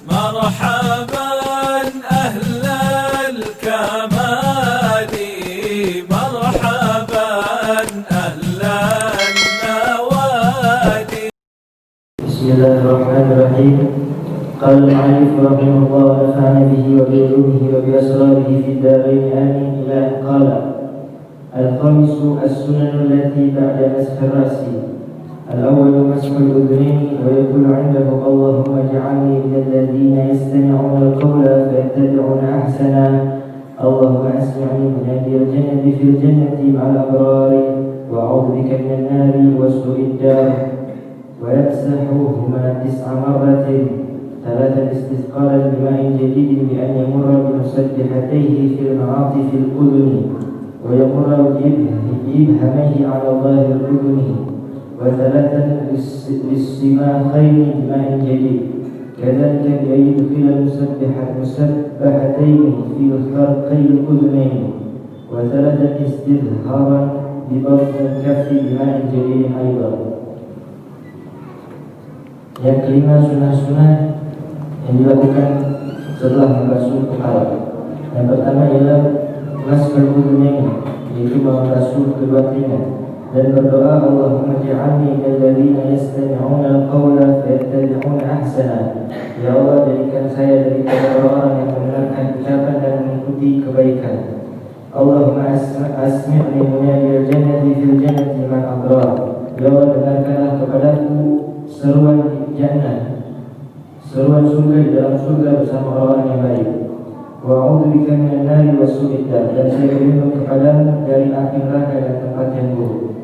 مرحبا أهل الكمال مرحبا أهل النوادي. بسم الله الرحمن الرحيم. قال المؤلف رحمه الله ونفعنا به وبعلومه وبأسراره في الدارين آمين إلى أن قال: الخامس السنن التي بعد مسح الرأس. الأول مسح الأذنين، ويقول عنده: اللهم اجعلني من الذين يستمعون القول فيتبعون أحسنه. اللهم اسمعني منادي الجنة في الجنة مع الأبرار، وأعوذ بك من النار وسوء الدار. ويمسحهما 9 مرات، 3 استثقالا بماء جديد بأن يمر بمسبحتيه في المعاطف الأذن، ويمر بإبهاميه على ظاهر الأذن، و3 للسماخين بماء جديد، كذلك بأن يدخل المسبحتين في خرقي الأذنين، و3 استظهارا ببطن الكف بماء جديد أيضا. Yang kelima, sunnah-sunnah yang dilakukan setelah membasuh kepala. Yang pertama ialah masbul udhunain, yaitu membasuh kedua telinga, dan berdoa: Allahumma ij'alni minal ladzina yastami'una al-qawla fayattabi'una ahsana. Ya Allah, jadikan saya daripada orang-orang yang mendengarkan ucapan dan mengikuti kebaikan. Allahumma asmi'ni munadiyal jannati fil jannati ma'al abrar. Ya Allah, dengarkanlah kepadaku seruan jannah, seruan surga di dalam surga bersama orang-orang yang baik. Wa a'udzu bika minan nari wasu'id dar, dan saya berlindung kepadamu dari api neraka dan tempat yang buruk.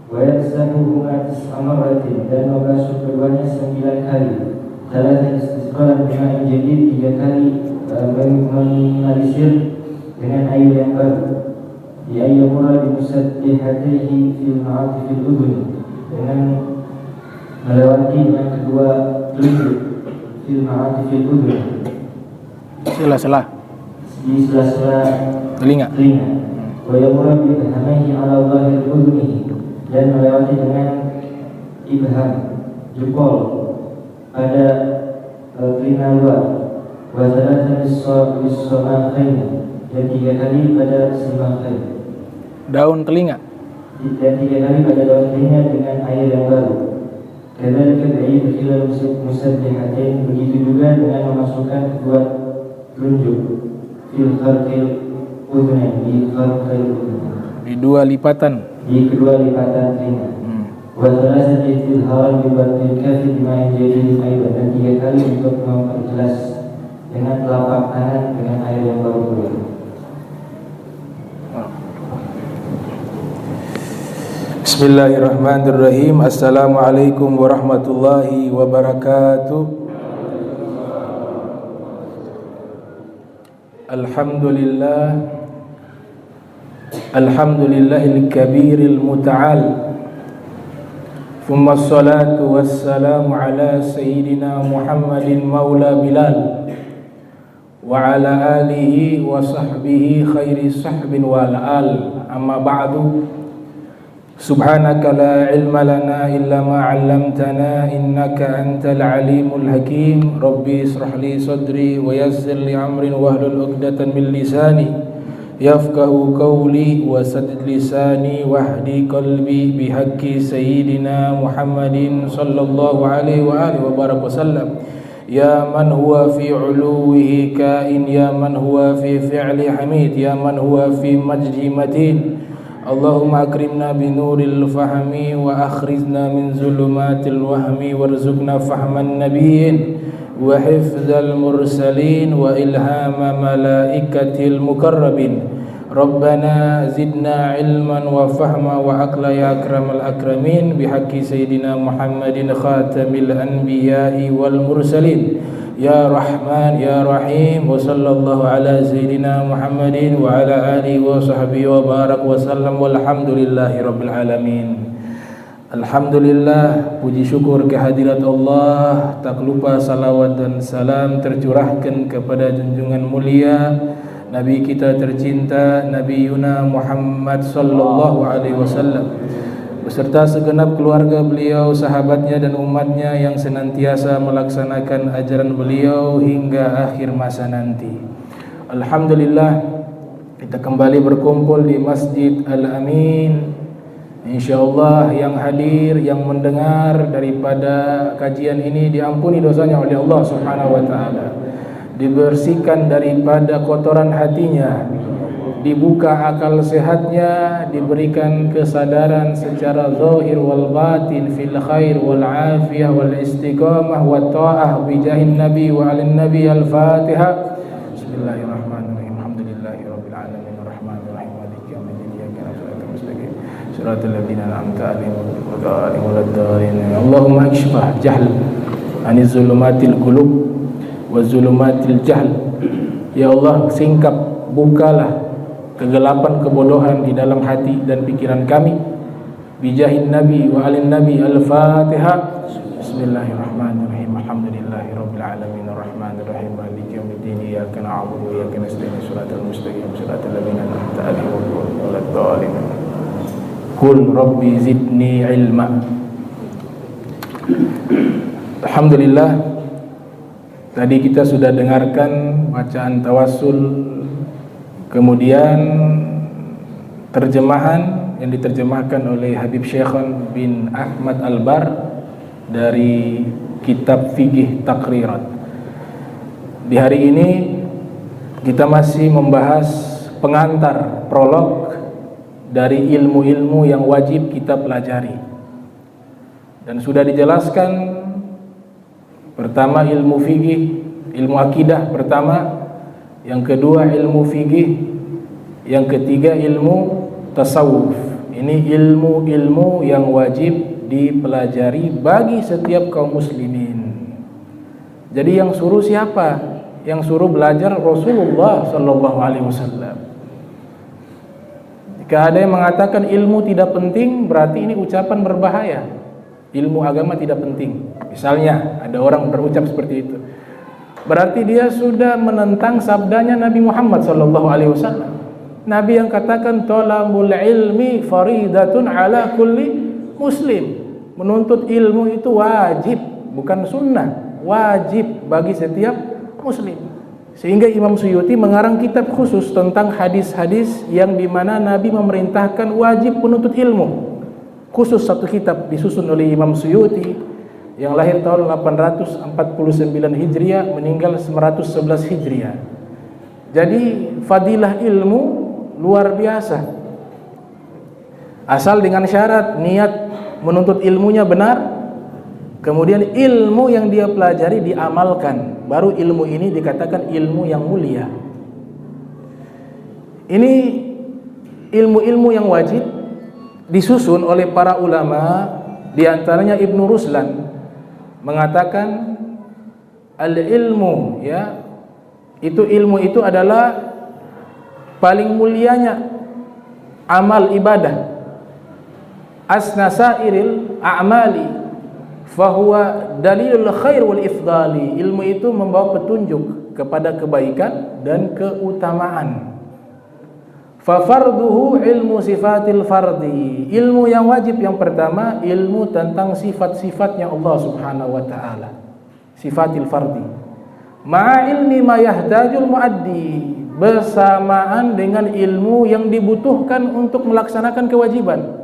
Wa yamsahuhuma 9 marratin, dan membasuh keduanya 9 kali. 3 istisqalan bima'in jadid, 3 kali meminimalisir dengan air yang baru. Di ayyamura bimusabbihatihi fil ma'atifil udhun, dengan melewati dengan kedua telunjuk fil ma'atifil udhun, sela-sela di sela-sela telinga. Wa yamura bihamihi ala zahir udhunihi, dan melewati dengan ibham jempol pada telinga luar. Wa thalathan lis-sama'ain, dan 3 kali pada simakhain, Daun telinga. dan 3 kali pada daun telinga dengan air yang baru. Kadzalika bi'idkhil musabbihatain, begitu juga dengan memasukkan kedua telunjuk fil kharqil udhunain, di kharqil udhunain, Di 2 lipatan. di kedua lipatan telinga. Wa thalathati istizharan bi batil kafi bima'in jadid aidan, dan 3 kali untuk memperjelas dengan telapak tangan dengan air yang baru keluar. Bismillahirrahmanirrahim. Assalamualaikum warahmatullahi wabarakatuh. Alhamdulillahil kabiril muta'al. Thumma assalatu wassalamu ala sayyidina Muhammadin maula Bilal wa ala alihi wa sahbihi khairi sahbin wal al. Amma ba'du. Subhanaka la ilma lana illa ma 'allamtana innaka antal alimul hakim. Rabbi israh li sadri wa yassir li amri wahlul 'uqdatan min lisani yafqahu qawli wa saddid lisani wahdi qalbi bihaqqi sayyidina Muhammadin sallallahu alaihi wa alihi wa barak wasallam. Ya man huwa fi 'uluwihi kain, ya man huwa fi fi'li hamid, ya man huwa fi majdi matin. Allahumma akrimna binuril fahmi wa akhrijna min zulumatil wahmi warzuqna fahman nabiyyin wa hifdzal mursalin wa ilhama malaikatil mukarrabin. Rabbana zidna ilman wa fahma wa aqla ya akramal akramin bihaqqi sayyidina Muhammadin khatamil anbiya'i wal mursalin. Ya Rahman Ya Rahim, wa sallallahu ala sayyidina Muhammadin wa ala alihi wa sahbihi wa barak wa sallam, walhamdulillahi rabbil alamin. Alhamdulillah, puji syukur kehadirat Allah, tak lupa salawat dan salam tercurahkan kepada junjungan mulia Nabi kita tercinta Nabi Yuna Muhammad sallallahu alaihi wasallam, beserta segenap keluarga beliau, sahabatnya dan umatnya yang senantiasa melaksanakan ajaran beliau hingga akhir masa nanti. Alhamdulillah, kita kembali berkumpul di Masjid Al-Amin. InsyaAllah yang hadir, yang mendengar daripada kajian ini diampuni dosanya oleh Allah Subhanahu wa ta'ala, dibersihkan daripada kotoran hatinya, dibuka akal sehatnya, diberikan kesadaran secara zahir wal batin fil khair wal afiyah wal istiqamah wat ta'ah bi jahin nabi wa alin nabi. Al-Fatihah. Bismillahirrahmanirrahim. Alhamdulillahirabbil alamin arrahmanir rahim maliki yaumiddin iyyaka na'budu wa iyyaka nasta'in shiratal ladzina an'amta 'alaihim ghairil maghdubi 'alaihim. Allahumma akshifah jahl aniz zulumatil qulub wa zulumatil jahl. Ya Allah, singkap, bukalah kegelapan kebodohan di dalam hati dan pikiran kami. Bijahin Nabi wa alin Nabi. Al-Fatihah. Bismillahirrahmanirrahim. Alhamdulillahirabbil alamin arrahmanir rahim maliki yaumiddin iyyaka na'budu wa iyyaka nasta'in shiratal mustaqim shiratal ladzina an'amta 'alaihim ghairil maghdubi 'alaihim. Qul rabbi zidni ilma. Alhamdulillah, tadi kita sudah dengarkan bacaan tawassul, kemudian terjemahan yang diterjemahkan oleh Habib Syekhon bin Ahmad Al-Bar dari kitab Fiqih Taqrirat. Di hari ini kita masih membahas pengantar, prolog dari ilmu-ilmu yang wajib kita pelajari. Dan sudah dijelaskan, pertama ilmu fiqih, ilmu akidah pertama, yang kedua ilmu fikih, yang ketiga ilmu tasawuf. Ini ilmu-ilmu yang wajib dipelajari bagi setiap kaum muslimin. Jadi yang suruh siapa? Yang suruh belajar Rasulullah sallallahu alaihi wasallam. Jika ada yang mengatakan ilmu tidak penting, berarti ini ucapan berbahaya. Ilmu agama tidak penting. Misalnya ada orang berucap seperti itu, berarti dia sudah menentang sabdanya Nabi Muhammad SAW. Nabi yang katakan thalabul ilmi faridatun ala kulli muslim. Menuntut ilmu itu wajib, bukan sunnah, wajib bagi setiap muslim. Sehingga Imam Suyuti mengarang kitab khusus tentang hadis-hadis yang dimana Nabi memerintahkan wajib menuntut ilmu. Khusus satu kitab disusun oleh Imam Suyuti yang lahir tahun 849 Hijriah, meninggal 911 Hijriah. Jadi fadilah ilmu luar biasa, asal dengan syarat niat menuntut ilmunya benar, kemudian ilmu yang dia pelajari diamalkan, baru ilmu ini dikatakan ilmu yang mulia. Ini ilmu-ilmu yang wajib disusun oleh para ulama, diantaranya Ibnu Ruslan mengatakan al-ilmu, ya, ilmu itu adalah paling mulianya amal ibadah. Asnasairil a'mali fahuwa dalilul khair wal ifdali. Ilmu itu membawa petunjuk kepada kebaikan dan keutamaan. Fa farduhu ilmu sifatil fardi. Ilmu yang wajib yang pertama, ilmu tentang sifat-sifatnya Allah Subhanahu wa taala. Sifatil fardi. Ma ilmi ma yahtajul muaddi. Bersamaan dengan ilmu yang dibutuhkan untuk melaksanakan kewajiban.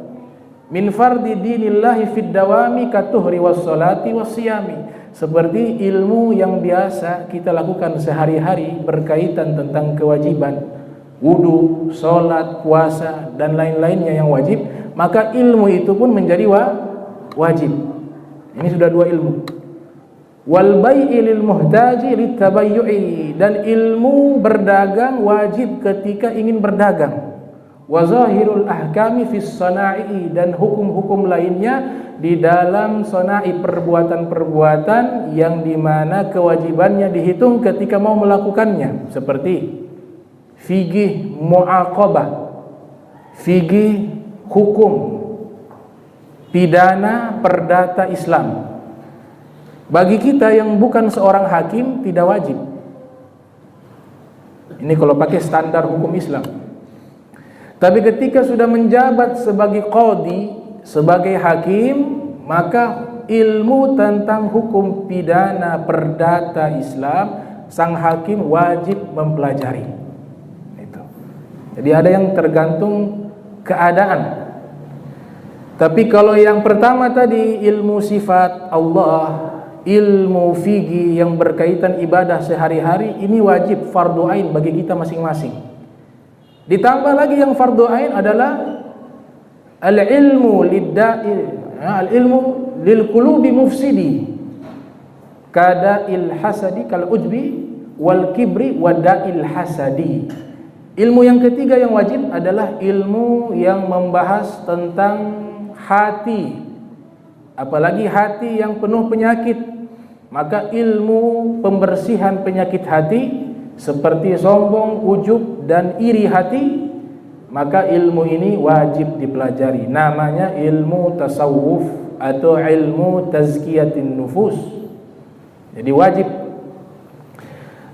Min fardi dinillahi fid dawami katuhri was salati was siyami. Seperti ilmu yang biasa kita lakukan sehari-hari berkaitan tentang kewajiban, wudu, sholat, puasa, dan lain-lainnya yang wajib, maka ilmu itu pun menjadi wajib. Ini sudah dua ilmu. Wal bai'i lil muhtaji litabayyu'i, dan ilmu berdagang wajib ketika ingin berdagang. Wa zahirul ahkami fis sana'i, dan hukum-hukum lainnya di dalam sana'i, perbuatan-perbuatan yang dimana kewajibannya dihitung ketika mau melakukannya, seperti fikih mu'aqabah, fikih hukum pidana perdata Islam. Bagi kita yang bukan seorang hakim tidak wajib. Ini kalau pakai standar hukum Islam. Tapi ketika sudah menjabat sebagai qadhi, sebagai hakim, maka ilmu tentang hukum pidana perdata Islam sang hakim wajib mempelajari. Itu. Jadi ada yang tergantung keadaan. Tapi kalau yang pertama tadi, ilmu sifat Allah, ilmu fikih yang berkaitan ibadah sehari-hari, ini wajib fardu ain bagi kita masing-masing. Ditambah lagi yang fardu ain adalah al-ilmu al-ilmu lil qulubi mufsidi kada'il hasadi kal ujbi wal kibri wada'il hasadi. Ilmu yang ketiga yang wajib adalah ilmu yang membahas tentang hati, apalagi hati yang penuh penyakit. Maka ilmu pembersihan penyakit hati seperti sombong, ujub dan iri hati, maka ilmu ini wajib dipelajari. Namanya ilmu tasawuf atau ilmu tazkiyatin nufus. Jadi wajib.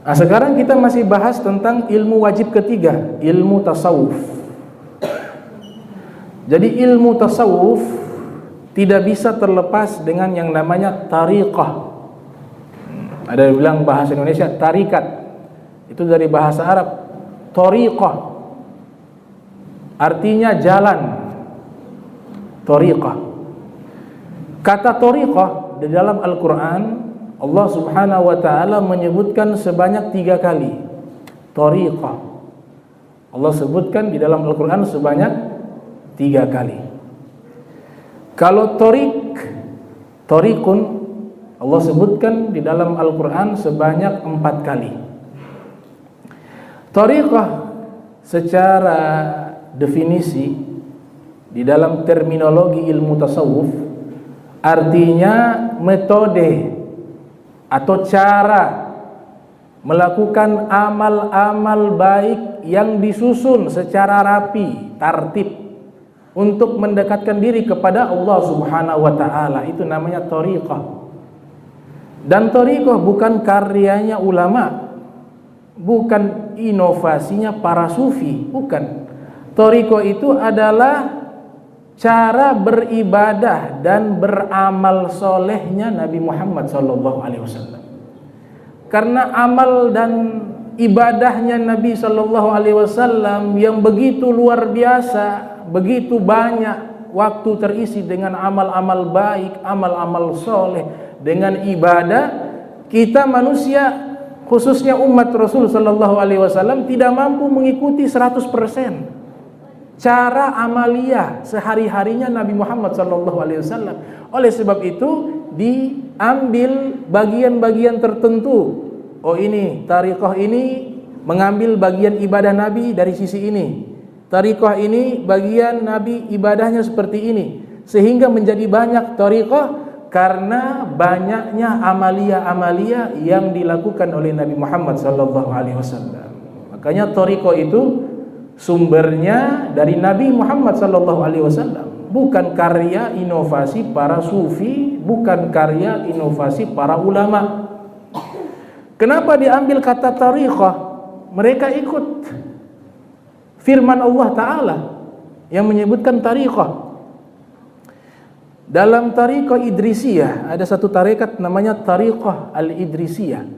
Nah, sekarang kita masih bahas tentang ilmu wajib ketiga, ilmu tasawuf. Jadi ilmu tasawuf tidak bisa terlepas dengan yang namanya tariqah. Ada yang bilang bahasa Indonesia tarikat, itu dari bahasa Arab tariqah, artinya jalan. Tariqah, kata tariqah di dalam Al-Quran, Allah subhanahu wa ta'ala menyebutkan sebanyak 3 kali tariqah. Allah sebutkan di dalam Al-Quran sebanyak 3 kali. Kalau tariqun, Allah sebutkan di dalam Al-Quran sebanyak 4 kali. Tariqah secara definisi di dalam terminologi ilmu tasawuf artinya metode atau cara melakukan amal-amal baik yang disusun secara rapi, tertib untuk mendekatkan diri kepada Allah Subhanahu wa taala. Itu namanya tariqah. Dan tariqah bukan karyanya ulama, bukan inovasinya para sufi, bukan. Tariqah itu adalah cara beribadah dan beramal solehnya Nabi Muhammad SAW. Karena amal dan ibadahnya Nabi SAW yang begitu luar biasa, begitu banyak, waktu terisi dengan amal-amal baik, amal-amal soleh, dengan ibadah. Kita manusia, khususnya umat Rasul SAW, tidak mampu mengikuti 100% cara amalia sehari-harinya Nabi Muhammad SAW. Oleh sebab itu diambil bagian-bagian tertentu. Oh, ini tariqah ini mengambil bagian ibadah Nabi dari sisi ini, tariqah ini bagian Nabi ibadahnya seperti ini, sehingga menjadi banyak tariqah karena banyaknya amalia-amalia yang dilakukan oleh Nabi Muhammad SAW. Makanya tariqah itu sumbernya dari Nabi Muhammad SAW, bukan karya inovasi para sufi, bukan karya inovasi para ulama. Kenapa diambil kata tariqah? Mereka ikut firman Allah Ta'ala yang menyebutkan tariqah. Dalam tariqah Idrisiyah ada satu tarekat namanya tariqah Al-Idrisiyah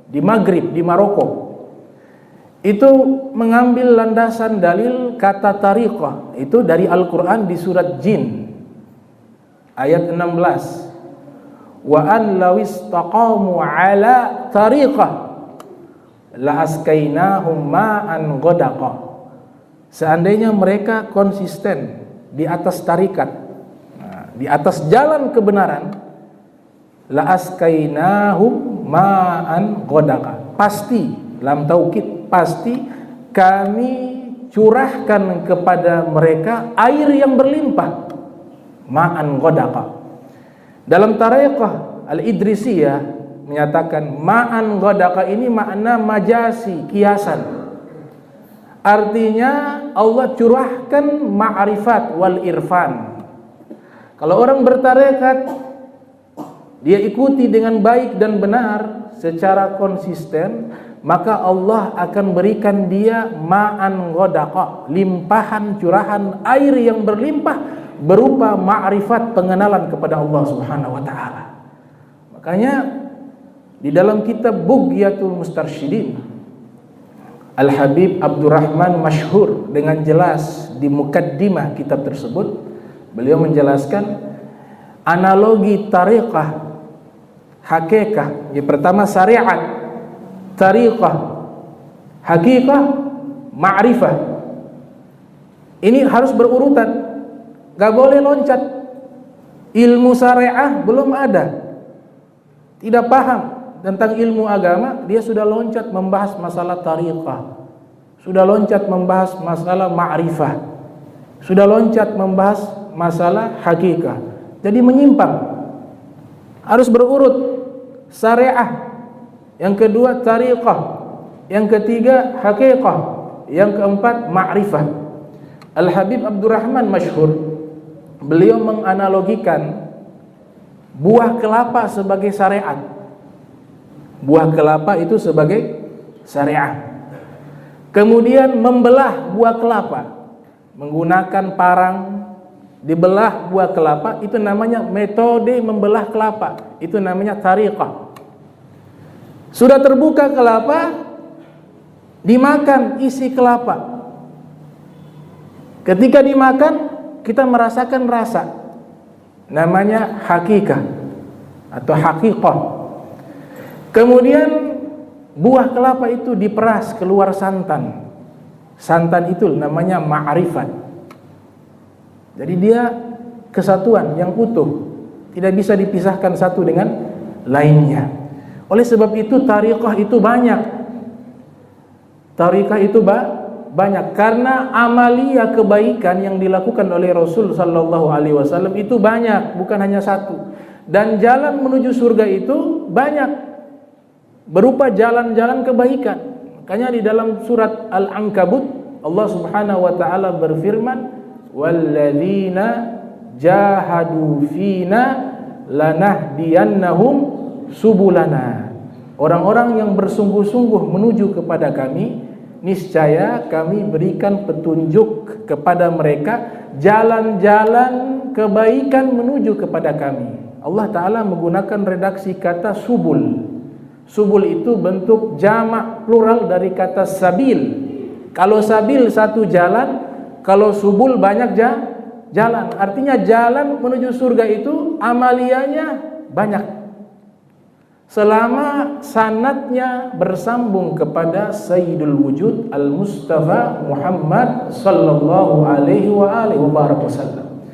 di Maghrib, di Maroko. Itu mengambil landasan dalil kata tariqah itu dari Al-Quran di surat Jin ayat 16. Wa an law istaqamu ala tariqah la askainahum ma'an ghadaqa. Seandainya mereka konsisten di atas tarikat, di atas jalan kebenaran, la askainahum ma'an ghadaqa, pasti, lam taukid, pasti kami curahkan kepada mereka air yang berlimpah, ma'an ghadaqa. Dalam tariqah Al-Idrisiyah menyatakan ma'an ghadaqa ini makna majasi, kiasan. Artinya Allah curahkan ma'rifat wal irfan. Kalau orang bertarekat, dia ikuti dengan baik dan benar secara konsisten, maka Allah akan berikan dia ma'an ghadaqa, limpahan curahan air yang berlimpah, berupa ma'rifat, pengenalan kepada Allah Subhanahu wa taala. Makanya di dalam kitab Bughyatul Mustarsyidin, Al-Habib Abdurrahman Masyhur dengan jelas di mukaddimah kitab tersebut, beliau menjelaskan analogi tariqah, hakikah. Yang pertama syariat, tariqah, hakikah, ma'rifah. Ini harus berurutan, gak boleh loncat. Ilmu syariah belum ada, tidak paham tentang ilmu agama, dia sudah loncat membahas masalah tariqah, sudah loncat membahas masalah ma'rifah, sudah loncat membahas masalah hakikah. Jadi menyimpang. Harus berurut. Syariah, yang kedua tariqah, yang ketiga hakikah, yang keempat ma'rifah. Al-Habib Abdurrahman Masyhur, beliau menganalogikan buah kelapa sebagai syariat. Buah kelapa itu sebagai syariah. Kemudian membelah buah kelapa menggunakan parang, dibelah buah kelapa, itu namanya metode membelah kelapa, itu namanya tariqah. Sudah terbuka kelapa, dimakan isi kelapa. Ketika dimakan, kita merasakan rasa, namanya hakikah atau haqiqah. Kemudian buah kelapa itu diperas, keluar santan. Santan itu namanya ma'rifat. Jadi dia kesatuan yang utuh, tidak bisa dipisahkan satu dengan lainnya. Oleh sebab itu tariqah itu banyak. Tariqah itu banyak karena amalia kebaikan yang dilakukan oleh Rasul sallallahu alaihi wasallam itu banyak, bukan hanya satu. Dan jalan menuju surga itu banyak, berupa jalan-jalan kebaikan. Makanya di dalam surat Al-Ankabut Allah Subhanahu wa taala berfirman, "Walladzina jahadu fina lanahdiyannahum subulana." Orang-orang yang bersungguh-sungguh menuju kepada kami, niscaya kami berikan petunjuk kepada mereka jalan-jalan kebaikan menuju kepada kami. Allah Ta'ala menggunakan redaksi kata subul. Subul itu bentuk jamak plural dari kata sabil. Kalau sabil satu jalan, kalau subul banyak jalan. Artinya jalan menuju surga itu amaliyanya banyak, selama sanadnya bersambung kepada Sayyidul Wujud Al-Mustafa Muhammad sallallahu alaihi wasallam.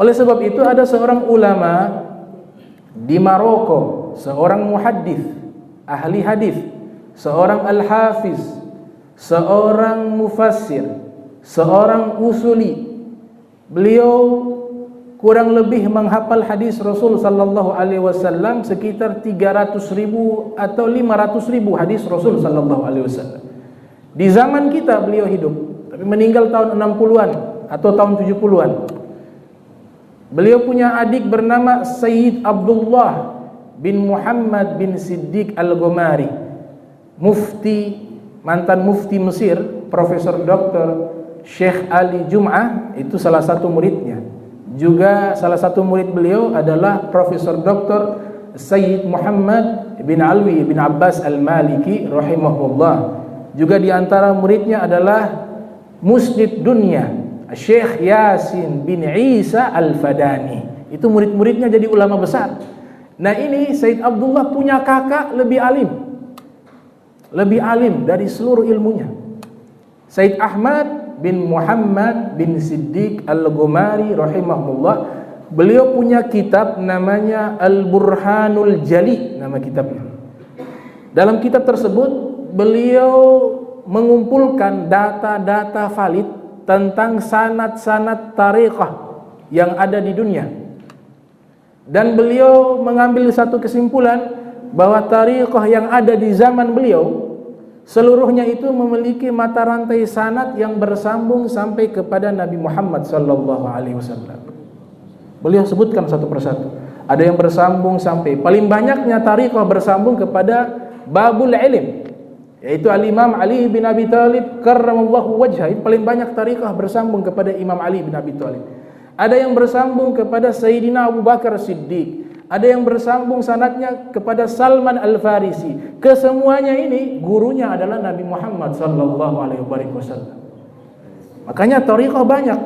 Oleh sebab itu ada seorang ulama di Maroko, seorang muhaddis, ahli hadis, seorang al-hafiz, seorang mufassir, seorang usuli. Beliau kurang lebih menghafal hadis Rasul sallallahu alaihi wasallam sekitar 300.000 atau 500.000 hadis Rasul sallallahu alaihi wasallam. Di zaman kita beliau hidup, tapi meninggal tahun 60-an atau tahun 70-an. Beliau punya adik bernama Sayyid Abdullah bin Muhammad bin Siddiq Al-Ghumari, mufti, mantan mufti Mesir, Profesor Dr. Syekh Ali Jum'ah, itu salah satu muridnya. Juga salah satu murid beliau adalah Profesor Dr. Sayyid Muhammad bin Alwi bin Abbas Al-Maliki rahimahullah. Juga di antara muridnya adalah Musnid Dunia Syekh Yasin bin Isa Al-Fadani. Itu murid-muridnya jadi ulama besar. Nah ini Sayyid Abdullah punya kakak lebih alim dari seluruh ilmunya. Sayyid Ahmad bin Muhammad bin Siddiq Al-Ghumari rahimahullah, beliau punya kitab namanya Al-Burhanul Jali, nama kitabnya. Dalam kitab tersebut beliau mengumpulkan data-data valid tentang sanad-sanad tariqah yang ada di dunia. Dan beliau mengambil satu kesimpulan bahwa tariqah yang ada di zaman beliau seluruhnya itu memiliki mata rantai sanad yang bersambung sampai kepada Nabi Muhammad sallallahu alaihi wasallam. Beliau sebutkan satu persatu. Ada yang bersambung sampai, paling banyaknya tariqah bersambung kepada babul ilm, yaitu Al-Imam Ali bin Abi Thalib karramallahu wajhah. Paling banyak tariqah bersambung kepada Imam Ali bin Abi Thalib. Ada yang bersambung kepada Sayyidina Abu Bakar Siddiq, ada yang bersambung sanadnya kepada Salman Al-Farisi. Kesemuanya ini gurunya adalah Nabi Muhammad sallallahu alaihi wasallam. Makanya thariqah banyak.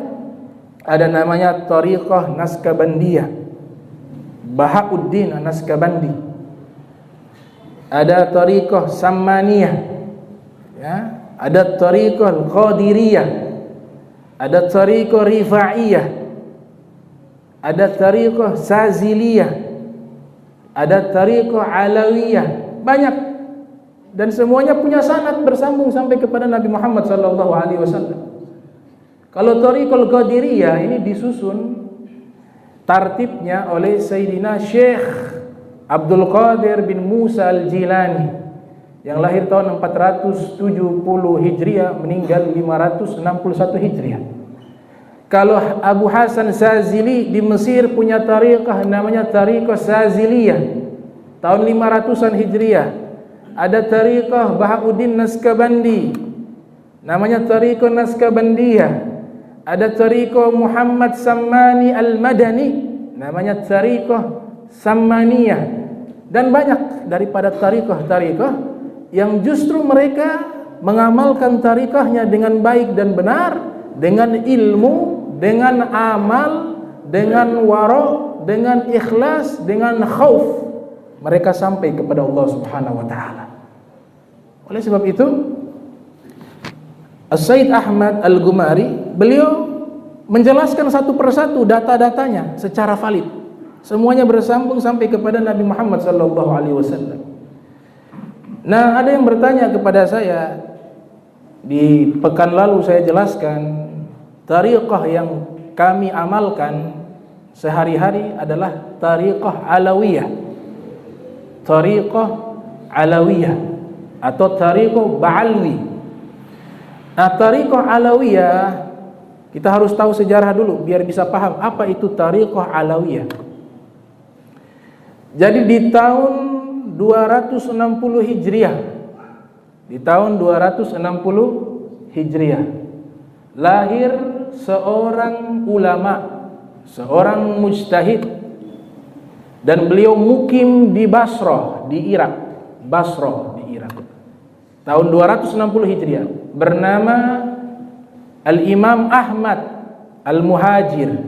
Ada namanya thariqah Naskabandiyah, Bahauddin Naskabandi. Ada thariqah Sammaniyah, ya, ada thariqah Qadiriyah, ada thariqah Rifaiyah, ada thariqah Saziliyah, ada thariqah Alawiyah, banyak, dan semuanya punya sanad bersambung sampai kepada Nabi Muhammad sallallahu alaihi wasallam. Kalau thariqah Qadiriyah ini disusun tartibnya oleh Sayyidina Syekh Abdul Qadir bin Musa Al-Jilani yang lahir tahun 470 Hijriah, meninggal 561 Hijriah. Kalau Abu Hasan Sazili di Mesir punya tariqah namanya tariqah Saziliyah, tahun 500-an Hijriah. Ada tariqah Bahauddin Naskabandi, namanya tariqah Naskabandiyah. Ada tariqah Muhammad Sammani Al-Madani, namanya tariqah Sammaniyah. Dan banyak daripada tariqah-tariqah yang justru mereka mengamalkan tariqahnya dengan baik dan benar, dengan ilmu, dengan amal, dengan wara', dengan ikhlas, dengan khauf. Mereka sampai kepada Allah Subhanahu wa taala. Oleh sebab itu, As-Sayyid Ahmad Al-Gumari, beliau menjelaskan satu persatu data-datanya secara valid. Semuanya bersambung sampai kepada Nabi Muhammad sallallahu alaihi wasallam. Nah, ada yang bertanya kepada saya, di pekan lalu saya jelaskan tariqah yang kami amalkan sehari-hari adalah tariqah Alawiyah. Tariqah Alawiyah atau tariqah Ba'alwi. Nah, tariqah Alawiyah, kita harus tahu sejarah dulu biar bisa paham apa itu tariqah Alawiyah. Jadi di tahun 260 Hijriah, di tahun 260 Hijriah lahir seorang ulama, seorang mujtahid, dan beliau mukim di Basrah di Irak. Basrah di Irak. Tahun 260 Hijriah, bernama Al-Imam Ahmad Al-Muhajir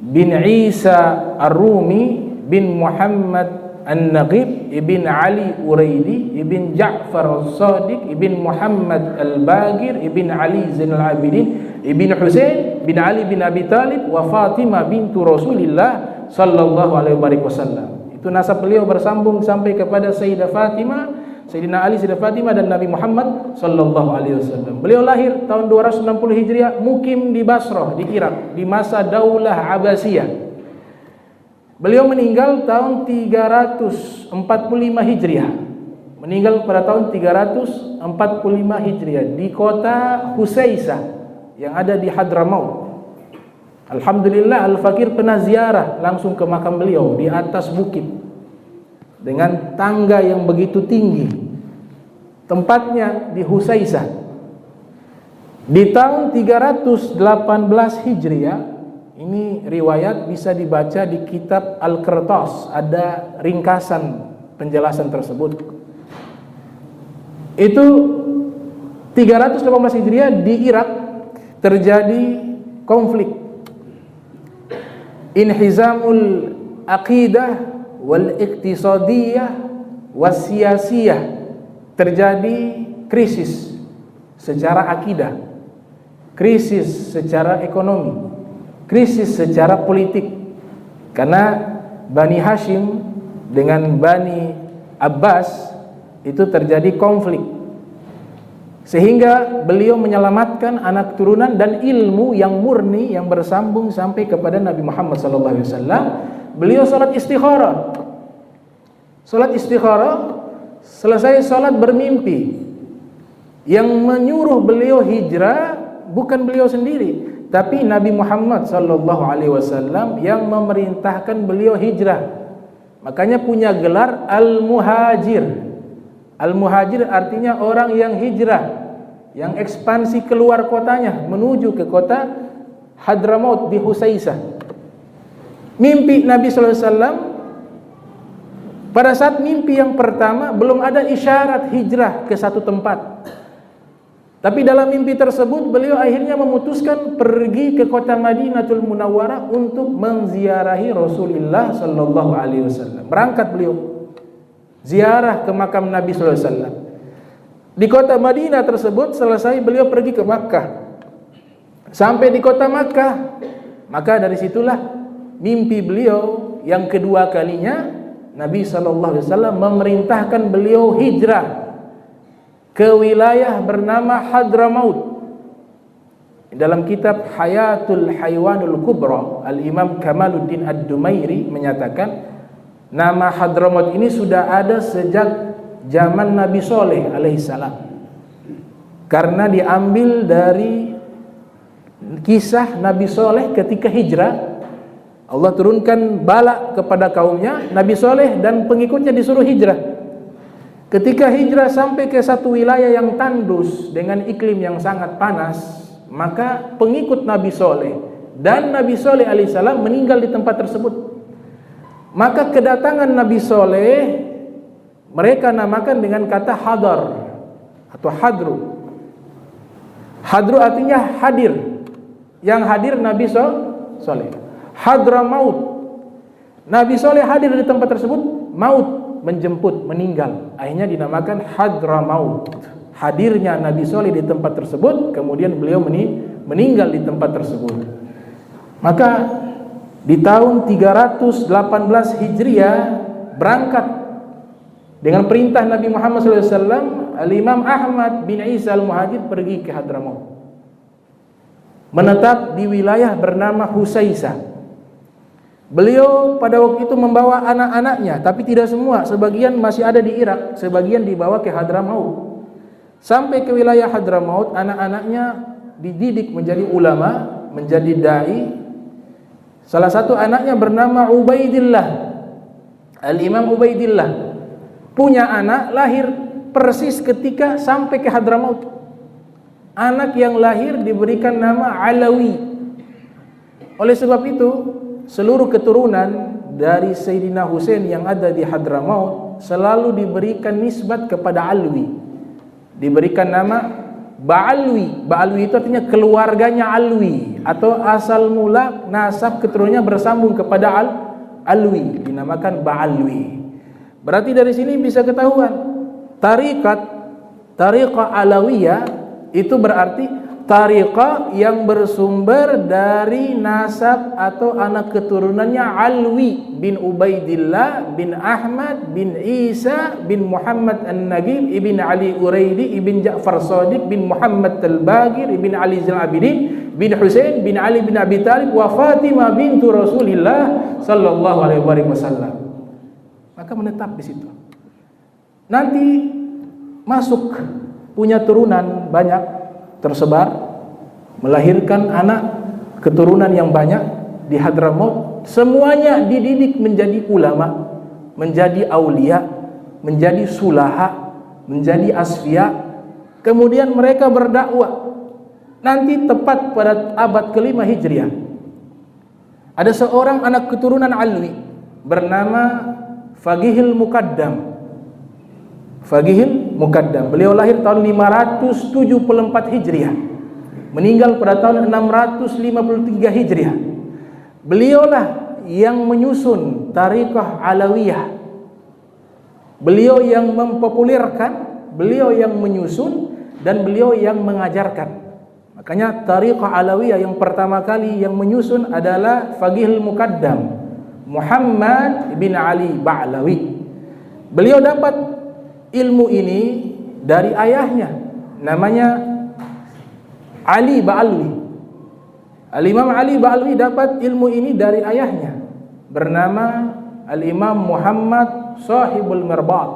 bin Isa Ar-Rumi bin Muhammad An-Naqib ibn Ali Uraidi ibn Ja'far As-Sadiq ibn Muhammad Al-Bagir ibn Ali Zainal Abidin ibn Husain bin Ali bin Abi Talib wa Fatimah bintu Rasulillah sallallahu alaihi wasallam. Itu nasab beliau bersambung sampai kepada Sayyidah Fatimah, Sayyidina Ali, Sayyidah Fatimah, dan Nabi Muhammad sallallahu alaihi wasallam. Beliau lahir tahun 260 Hijriah, mukim di Basrah di Irak di masa Daulah Abbasiyah. Beliau meninggal tahun 345 Hijriah. Meninggal pada tahun 345 Hijriah di kota Husaisah yang ada di Hadramaut. Alhamdulillah, Al-Fakir pernah ziarah langsung ke makam beliau di atas bukit dengan tangga yang begitu tinggi. Tempatnya di Husaisah. Di tahun 318 Hijriah, ini riwayat bisa dibaca di kitab Al-Qirtas, ada ringkasan penjelasan tersebut. Itu 318 Hijriah di Irak terjadi konflik, inhizamul aqidah wal iqtisadiyah was siyasiyah. Terjadi krisis secara akidah, krisis secara ekonomi, krisis secara politik, karena Bani Hashim dengan Bani Abbas itu terjadi konflik, sehingga beliau menyelamatkan anak turunan dan ilmu yang murni yang bersambung sampai kepada Nabi Muhammad SAW. Beliau salat istikharah. Salat istikharah, selesai salat bermimpi. Yang menyuruh beliau hijrah bukan beliau sendiri, tapi Nabi Muhammad SAW yang memerintahkan beliau hijrah. Makanya punya gelar Al-Muhajir. Al-Muhajir artinya orang yang hijrah, yang ekspansi keluar kotanya menuju ke kota Hadramaut di Husaisah. Mimpi Nabi SAW. Pada saat mimpi yang pertama belum ada isyarat hijrah ke satu tempat. Tapi dalam mimpi tersebut beliau akhirnya memutuskan pergi ke kota Madinatul Munawwarah untuk menziarahi Rasulullah sallallahu alaihi wasallam. Berangkat beliau ziarah ke makam Nabi sallallahu alaihi wasallam. Di kota Madinah tersebut selesai beliau pergi ke Makkah. Sampai di kota Makkah, maka dari situlah mimpi beliau yang kedua kalinya Nabi SAW memerintahkan beliau hijrah ke wilayah bernama Hadramaut. Dalam kitab Hayatul Haywanul Kubra, Al-Imam Kamaluddin Ad-Dumairi menyatakan nama Hadramaut ini sudah ada sejak zaman Nabi Soleh alaihissalam, karena diambil dari kisah Nabi Soleh ketika hijrah. Allah turunkan bala kepada kaumnya, Nabi Soleh dan pengikutnya disuruh hijrah. Ketika hijrah sampai ke satu wilayah yang tandus dengan iklim yang sangat panas, maka pengikut Nabi Soleh dan Nabi Soleh alaihissalam meninggal di tempat tersebut. Maka kedatangan Nabi Soleh mereka namakan dengan kata hadar atau hadru. Hadru artinya hadir. Yang hadir Nabi Soleh. Hadramaut, Nabi Soleh hadir di tempat tersebut, maut menjemput, meninggal, akhirnya dinamakan Hadramaut. Hadirnya Nabi Soleh di tempat tersebut, kemudian beliau meninggal di tempat tersebut. Maka di tahun 318 Hijriah berangkat dengan perintah Nabi Muhammad SAW, Al-Imam Ahmad bin Isa Al-Muhajir pergi ke Hadramaut, menetap di wilayah bernama Husaisah. Beliau pada waktu itu membawa anak-anaknya, tapi tidak semua, sebagian masih ada di Irak, sebagian dibawa ke Hadramaut. Sampai ke wilayah Hadramaut, anak-anaknya dididik menjadi ulama, menjadi dai. Salah satu anaknya bernama Ubaidillah. Al-Imam Ubaidillah punya anak lahir persis ketika sampai ke Hadramaut. Anak yang lahir diberikan nama Alawi. Oleh sebab itu seluruh keturunan dari Sayyidina Husain yang ada di Hadramaut selalu diberikan nisbat kepada Alwi, diberikan nama Ba'alwi. Ba'alwi itu artinya keluarganya Alwi, atau asal mula nasab keturunannya bersambung kepada Alwi, dinamakan Ba'alwi. Berarti dari sini bisa ketahuan tariqah Alawiyah itu berarti tariqah yang bersumber dari nasab atau anak keturunannya Alwi bin Ubaidillah bin Ahmad bin Isa bin Muhammad An-Nagib ibn Ali Uraidi ibn Ja'far Shadiq bin Muhammad Al-Baqir ibn Ali Zainal Abidin bin Husain bin Ali bin Abi Talib wa Fatimah bintu Rasulillah sallallahu alaihi wasallam. Maka menetap di situ. Nanti masuk punya turunan banyak, tersebar, melahirkan anak keturunan yang banyak di Hadramaut. Semuanya dididik menjadi ulama, menjadi aulia, menjadi sulaha, menjadi asfiya. Kemudian mereka berdakwah. Nanti tepat pada abad ke-5 Hijriah, ada seorang anak keturunan Alwi bernama Faqihil Muqaddam. Faqihil Muqaddam. Beliau lahir tahun 574 Hijriah, meninggal pada tahun 653 Hijriah. Beliaulah yang menyusun tariqah Alawiyah. Beliau yang mempopulerkan, beliau yang menyusun, dan beliau yang mengajarkan. Makanya tariqah Alawiyah yang pertama kali yang menyusun adalah Faqihil Muqaddam, Muhammad bin Ali Ba'lawi. Beliau dapat ilmu ini dari ayahnya, namanya Ali Ba'alwi. Al-Imam Ali Ba'alwi dapat ilmu ini dari ayahnya, bernama Al-Imam Muhammad Sahibul Mirbat.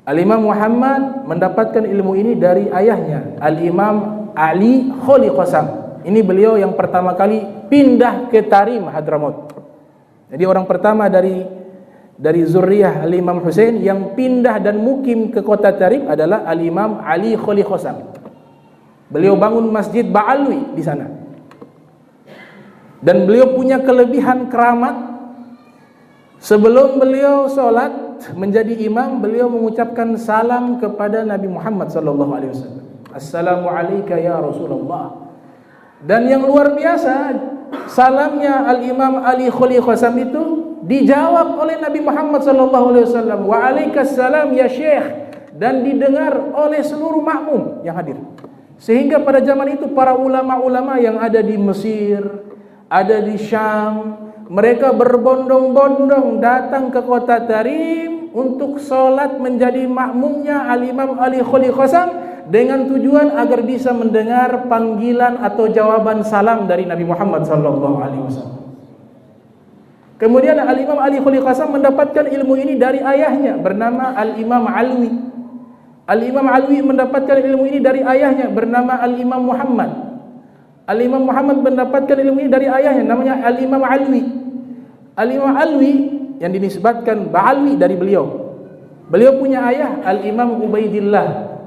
Al-Imam Muhammad mendapatkan ilmu ini dari ayahnya, Al-Imam Ali Kholi Qasam. Ini beliau yang pertama kali pindah ke Tarim Hadramaut. Jadi orang pertama dari zuriyah Al-Imam Husain yang pindah dan mukim ke kota Tarim adalah Al-Imam Ali Kholi Qasam. Beliau bangun Masjid Ba'alwi di sana. Dan beliau punya kelebihan keramat. Sebelum beliau sholat menjadi imam, beliau mengucapkan salam kepada Nabi Muhammad SAW. Assalamualaikum ya Rasulullah. Dan yang luar biasa, salamnya Al-Imam Ali Khuli Khasam itu dijawab oleh Nabi Muhammad SAW. Waalaikumsalam ya Syekh. Dan didengar oleh seluruh makmum yang hadir. Sehingga pada zaman itu para ulama-ulama yang ada di Mesir, ada di Syam, mereka berbondong-bondong datang ke kota Tarim untuk sholat menjadi makmumnya Al-Imam Ali Khuli Khasam, dengan tujuan agar bisa mendengar panggilan atau jawaban salam dari Nabi Muhammad SAW. Kemudian Al-Imam Ali Khuli Khasam mendapatkan ilmu ini dari ayahnya bernama Al-Imam Alwi. Al-Imam Alwi mendapatkan ilmu ini dari ayahnya bernama Al-Imam Muhammad. Al-Imam Muhammad mendapatkan ilmu ini dari ayahnya namanya Al-Imam Alwi. Al-Imam Alwi yang dinisbatkan Ba'alwi dari beliau. Beliau punya ayah Al-Imam Ubaidillah.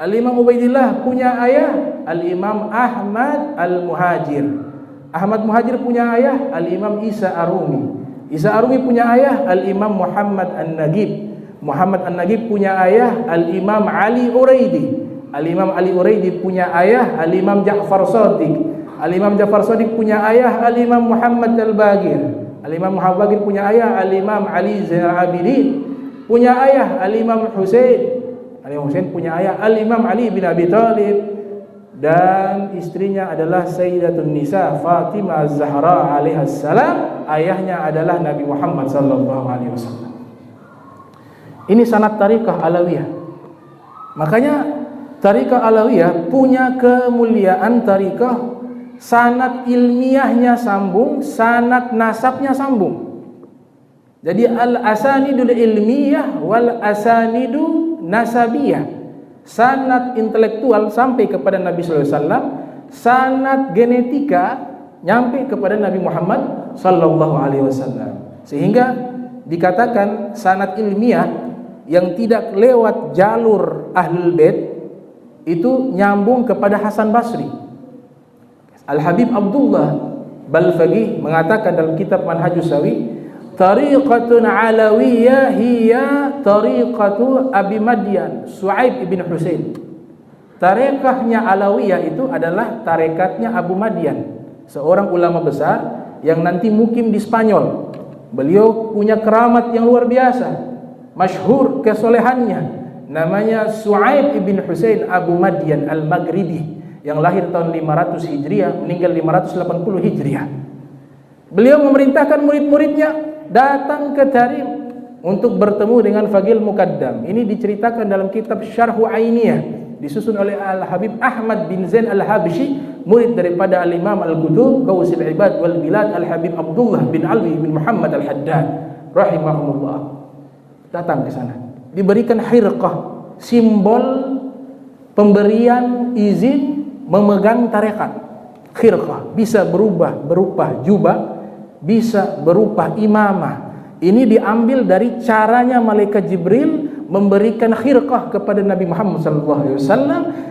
Al-Imam Ubaidillah punya ayah Al-Imam Ahmad Al-Muhajir. Ahmad Muhajir punya ayah Al-Imam Isa Arumi. Isa Arumi punya ayah Al-Imam Muhammad An-Nagib. Muhammad An-Nagib punya ayah Al-Imam Ali Uraidi. Al-Imam Ali Uraidi punya ayah Al-Imam Ja'far Shadiq. Al-Imam Ja'far Shadiq punya ayah Al-Imam Muhammad Al-Bagir. Al-Imam Muhammad Al-Bagir punya ayah Al-Imam Ali Zainal Abidin. Punya ayah Al-Imam Husain. Al-Imam Husain punya ayah Al-Imam Ali bin Abi Thalib. Dan istrinya adalah Sayyidatun Nisa Fatimah Az-Zahra alaihassalam. Ayahnya adalah Nabi Muhammad sallallahu alaihi wasallam. Ini sanad Tariqah Alawiyah. Makanya Tariqah Alawiyah punya kemuliaan tariqah, sanad ilmiahnya sambung, sanad nasabnya sambung. Jadi al-asanidul ilmiyah wal asanidu nasabiyah. Sanad intelektual sampai kepada Nabi sallallahu alaihi wasallam, sanad genetika nyampe kepada Nabi Muhammad sallallahu alaihi wasallam. Sehingga dikatakan sanad ilmiah yang tidak lewat jalur Ahlul Bait itu nyambung kepada Hasan Basri. Al-Habib Abdullah Balfaqih mengatakan dalam kitab Manhajus Sawi, tariqatun alawiyah hiya tariqatu Abi Madyan Su'aib ibn Husain. Tarekahnya Alawiyah itu adalah tarekatnya Abu Madyan, seorang ulama besar yang nanti mukim di Spanyol. Beliau punya keramat yang luar biasa, masyhur kesolehannya. Namanya Su'aib ibn Husain Abu Madyan Al-Maghribi, yang lahir tahun 500 Hijriah, meninggal 580 Hijriah. Beliau memerintahkan murid-muridnya datang ke Tarim untuk bertemu dengan Faqih Muqaddam. Ini diceritakan dalam kitab Syarhu Ainiyah, disusun oleh Al-Habib Ahmad bin Zain Al-Habsyi, murid daripada Al-Imam Al-Qutub Gausil Ibad wal Bilad Al-Habib Abdullah bin Alwi bin Muhammad Al-Haddad rahimahumullah. Datang ke sana, diberikan khirqah, simbol pemberian izin memegang tarekat. Khirqah bisa berubah berupa jubah, bisa berupa imamah. Ini diambil dari caranya malaikat Jibril memberikan khirqah kepada Nabi Muhammad SAW.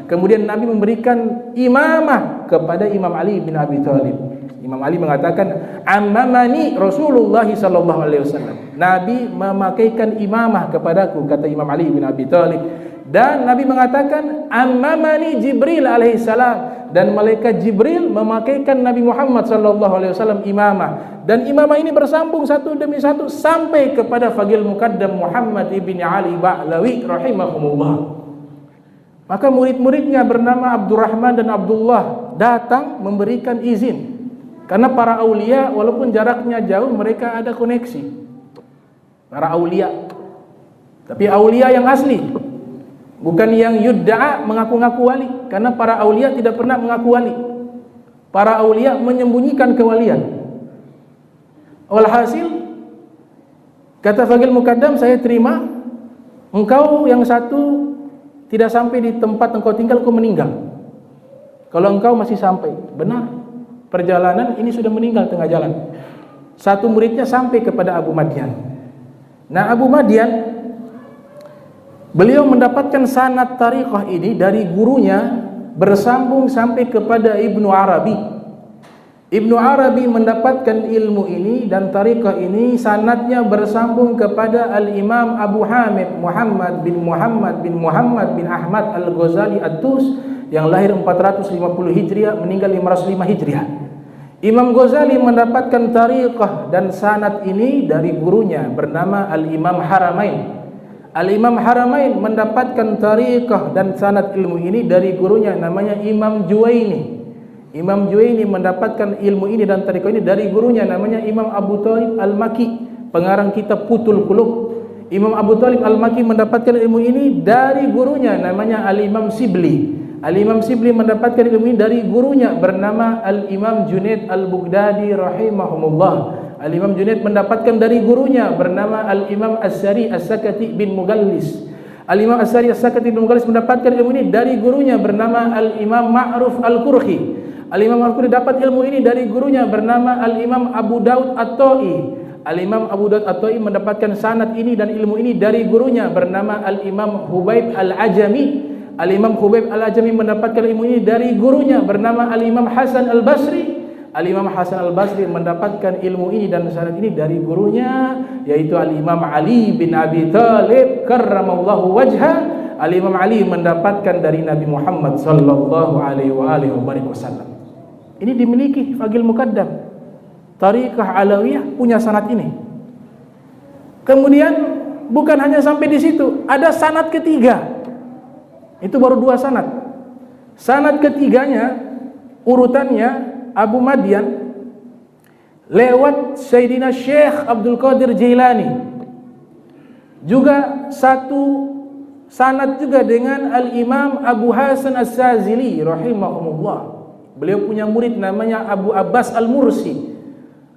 Kemudian Nabi memberikan imamah kepada Imam Ali bin Abi Thalib. Imam Ali mengatakan, ammamani Rasulullah SAW. Nabi memakaikan imamah kepadaku, kata Imam Ali bin Abi Thalib. Dan Nabi mengatakan, ammamani Jibril alaihissalam. Dan malaikat Jibril memakaikan Nabi Muhammad SAW imamah. Dan imamah ini bersambung satu demi satu sampai kepada Faqih Muqaddam Muhammad ibn Ali Ba'lawi rahimahumullah. Maka murid-muridnya bernama Abdurrahman dan Abdullah datang memberikan izin. Karena para aulia walaupun jaraknya jauh, mereka ada koneksi. Para aulia. Tapi aulia yang asli, bukan yang yudda'a mengaku-ngaku wali. Karena para aulia tidak pernah mengaku wali. Para aulia menyembunyikan kewalian. Walhasil, kata Faqih Muqaddam, saya terima. Engkau yang satu tidak sampai di tempat engkau tinggal, kau meninggal. Kalau engkau masih sampai, benar, perjalanan ini sudah meninggal tengah jalan. Satu muridnya sampai kepada Abu Madyan. Nah, Abu Madyan, beliau mendapatkan sanad tariqah ini dari gurunya, bersambung sampai kepada Ibnu Arabi. Ibnu Arabi mendapatkan ilmu ini dan tariqah ini sanadnya bersambung kepada Al-Imam Abu Hamid Muhammad bin Ahmad Al-Ghazali At-Tus yang lahir 450 Hijriah, meninggal 505 Hijriah. Imam Ghazali mendapatkan tariqah dan sanad ini dari gurunya bernama Al-Imam Haramain. Al-Imam Haramain mendapatkan tariqah dan sanad ilmu ini dari gurunya namanya Imam Juwaini. Imam Juwaini mendapatkan ilmu ini dan tariqah ini dari gurunya namanya Imam Abu Thalib Al-Maki, pengarang kitab Futhul Qulub. Imam Abu Thalib Al-Maki mendapatkan ilmu ini dari gurunya namanya Al-Imam Sibli. Al-Imam Sibli mendapatkan ilmu ini dari gurunya bernama Al-Imam Junaid Al-Baghdadi rahimahumullah. Al-Imam Junaid mendapatkan dari gurunya bernama Al-Imam As-Sari As-Sakati bin Mughallis. Al-Imam As-Sari As-Sakati bin Mughallis mendapatkan ilmu ini dari gurunya bernama Al-Imam Ma'ruf Al-Qurhi. Al-Imam Al-Qurhi dapat ilmu ini dari gurunya bernama Al-Imam Abu Daud At-Ta'i. Al-Imam Abu Daud At-Ta'i mendapatkan sanad ini dan ilmu ini dari gurunya bernama Al-Imam Hubaib Al-Ajami. Al-Imam Hubaib Al-Ajami mendapatkan ilmu ini dari gurunya bernama Al-Imam Hasan Al-Basri. Al-Imam Hasan Al-Basri mendapatkan ilmu ini dan sanad ini dari gurunya yaitu Al-Imam Ali bin Abi Thalib karramallahu wajha. Al-Imam Ali mendapatkan dari Nabi Muhammad sallallahu alaihi wasallam. Ini dimiliki Faqih Muqaddam. Tariqah Alawiyah punya sanad ini. Kemudian bukan hanya sampai di situ, ada sanad ketiga. Itu baru 2 sanad. Sanad ketiganya urutannya Abu Madian lewat Sayyidina Syekh Abdul Qadir Jailani. Juga satu sanad juga dengan Al-Imam Abu Hasan As-Sazili rahimahumullah. Beliau punya murid namanya Abu Abbas Al-Mursi.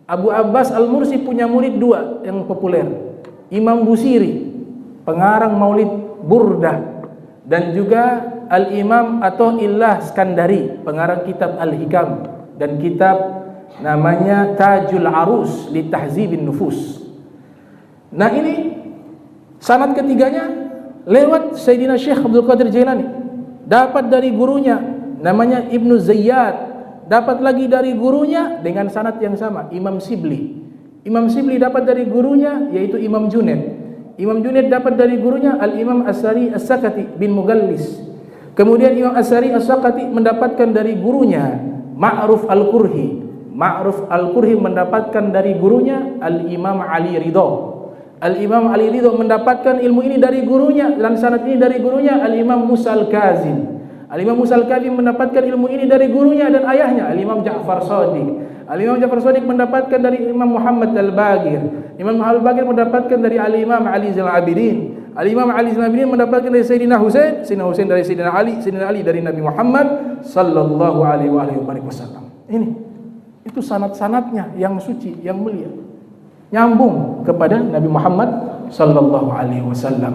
Abu Abbas Al-Mursi punya murid 2 yang populer. Imam Busiri, pengarang Maulid Burdah, dan juga Al-Imam Athaillah Skandari, pengarang kitab Al-Hikam dan kitab namanya Tajul Arus li Tahzibin Nufus. Nah, ini sanad ketiganya lewat Sayyidina Syekh Abdul Qadir Jailani. Dapat dari gurunya namanya Ibnu Zayyad, dapat lagi dari gurunya dengan sanad yang sama Imam Sibli. Imam Sibli dapat dari gurunya yaitu Imam Junaid. Imam Junaid dapat dari gurunya Al-Imam As-Sari As-Sakati bin Mughallis. Kemudian Imam As-Sari As-Sakati mendapatkan dari gurunya Ma'ruf Al-Qurhi. Ma'ruf Al-Qurhi mendapatkan dari gurunya Al-Imam Ali Ridha. Al-Imam Ali Ridha mendapatkan ilmu ini dari gurunya dan sanad ini dari gurunya Al-Imam Musa Al-Kazim. Al-Imam Musa Al-Kazim mendapatkan ilmu ini dari gurunya dan ayahnya Al-Imam Ja'far Shadiq. Al-Imam Ja'far Shadiq mendapatkan dari Imam Muhammad Al-Bagir. Imam Muhammad Al-Bagir mendapatkan dari Al-Imam Ali Zainal Abidin. Al-Imam Ali Zainal Abidin mendapatkan dari Sayyidina Husain, Sayyidina Husain dari Sayyidina Ali dari Nabi Muhammad sallallahu alaihi wasallam. Ini itu sanad-sanadnya yang suci, yang mulia, nyambung kepada Nabi Muhammad sallallahu alaihi wasallam.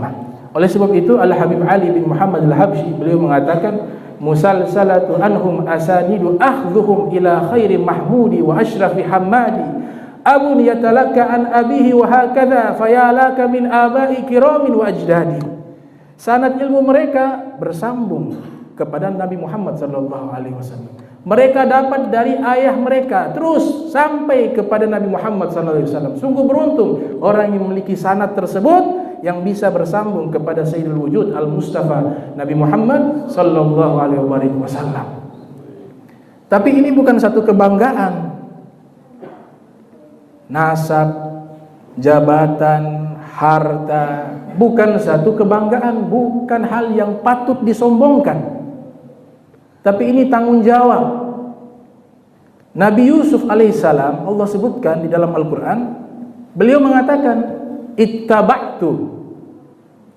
Oleh sebab itu Al-Habib Ali bin Muhammad Al-Habsyi beliau mengatakan musalsalatu anhum asanidu akhdhuhum ila khairi mahmudi wa ashrafi hamadi abun yatalakka an abihi wa hakadha fayalaka min abai kiramin wa ajdadi. Sanad ilmu mereka bersambung kepada Nabi Muhammad sallallahu alaihi wasallam. Mereka dapat dari ayah mereka terus sampai kepada Nabi Muhammad sallallahu alaihi wasallam. Sungguh beruntung orang yang memiliki sanad tersebut yang bisa bersambung kepada Sayyidul Wujud Al-Mustafa Nabi Muhammad sallallahu alaihi wasallam. Tapi ini bukan satu kebanggaan. Nasab, jabatan, harta bukan satu kebanggaan, bukan hal yang patut disombongkan. Tapi ini tanggung jawab. Nabi Yusuf alaihissalam Allah sebutkan di dalam Al-Quran, beliau mengatakan ittaba'tu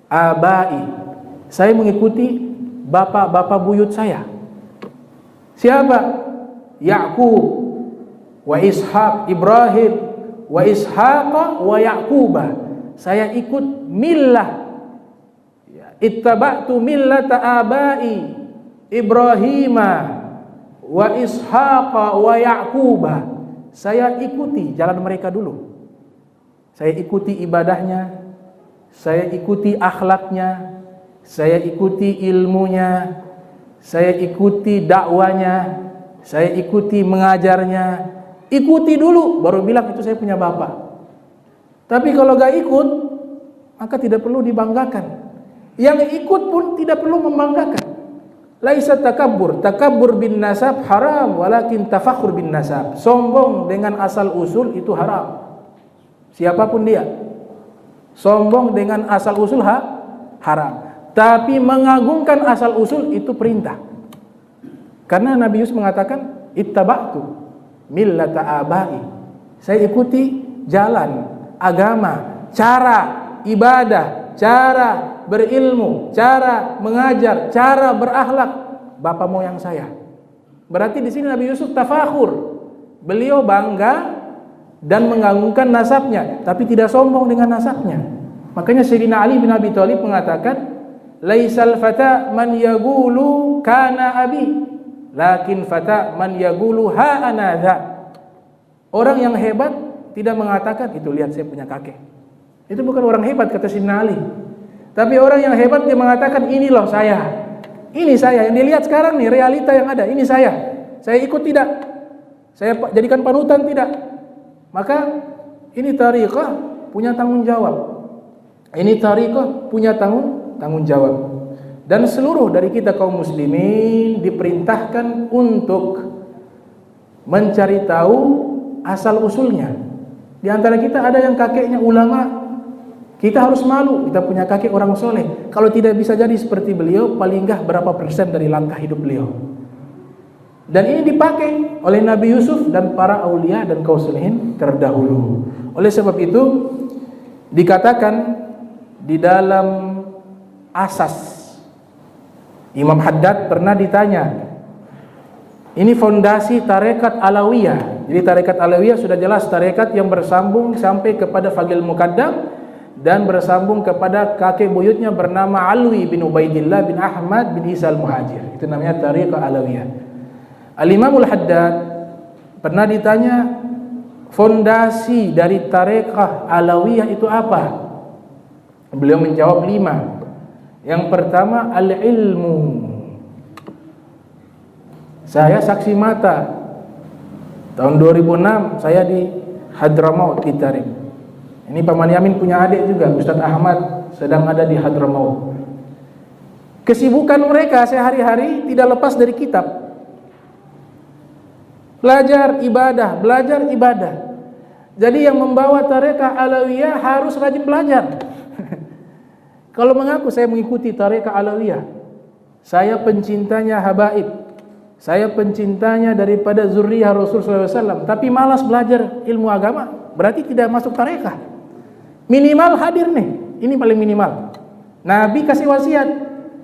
abai, saya mengikuti bapak-bapak buyut saya. Siapa? Ya'qub wa Ishaq, Ibrahim wa Ishaq wa Ya'qubah. Saya ikut millah, ittaba'tu millata abai Ibrahimah wa Ishaq wa Ya'qubah. Saya ikuti jalan mereka dulu. Saya ikuti ibadahnya, saya ikuti akhlaknya, saya ikuti ilmunya, saya ikuti dakwanya, saya ikuti mengajarnya, ikuti dulu baru bilang itu saya punya bapak. Tapi kalau gak ikut, maka tidak perlu dibanggakan. Yang ikut pun tidak perlu membanggakan. Laisa takabbur bin nasab haram, walakin tafakhur bin nasab. Sombong dengan asal usul itu haram. Siapapun dia, sombong dengan asal usul haram. Tapi mengagungkan asal usul itu perintah. Karena Nabi Yusuf mengatakan ittaba'tu millata abai. Saya ikuti jalan, agama, cara ibadah, cara berilmu, cara mengajar, cara berakhlak bapak moyang saya. Berarti di sini Nabi Yusuf tafakhur. Beliau bangga dan mengagungkan nasabnya, tapi tidak sombong dengan nasabnya. Makanya Sayyidina Ali bin Abi Thalib mengatakan, "Laisal fata man yaqulu kana abi, lakin fata man yaqulu ha ana dha." Orang yang hebat tidak mengatakan, "Itu lihat saya punya kakek." Itu bukan orang hebat, kata Sayyidina Ali. Tapi orang yang hebat dia mengatakan, "Ini loh saya. Ini saya yang dilihat sekarang nih, realita yang ada. Ini saya. Saya ikut tidak? Saya jadikan panutan tidak?" Maka ini tariqah punya tanggung jawab. Ini tariqah punya tanggung jawab. Dan seluruh dari kita kaum muslimin diperintahkan untuk mencari tahu asal usulnya. Di antara kita ada yang kakeknya ulama. Kita harus malu, kita punya kakek orang soleh. Kalau tidak bisa jadi seperti beliau, paling enggak berapa persen dari langkah hidup beliau. Dan ini dipakai oleh Nabi Yusuf dan para aulia dan kaum salihin terdahulu. Oleh sebab itu dikatakan di dalam asas, Imam Haddad pernah ditanya, ini fondasi tarekat Alawiyah. Jadi tarekat Alawiyah sudah jelas tarekat yang bersambung sampai kepada Fagil Muqaddam dan bersambung kepada kakek buyutnya bernama Alwi bin Ubaidillah bin Ahmad bin Isa al-Muhajir. Itu namanya tarekat Alawiyah. Al-Imamul Haddad pernah ditanya, fondasi dari tarekat Alawiyah itu apa? Beliau menjawab 5. Yang pertama al-ilmu. Saya saksi mata. Tahun 2006 saya di Hadramaut di Tarim. Ini Pak Yamin punya adik juga, Ustaz Ahmad sedang ada di Hadramaut. Kesibukan mereka sehari-hari tidak lepas dari kitab. Belajar ibadah. Jadi yang membawa tarekat Alawiyah harus rajin belajar. Kalau mengaku saya mengikuti tarekat Alawiyah, saya pencintanya habaib, saya pencintanya daripada zuriyah Rasulullah SAW, tapi malas belajar ilmu agama, berarti tidak masuk tarekat. Minimal hadir nih, ini paling minimal. Nabi kasih wasiat,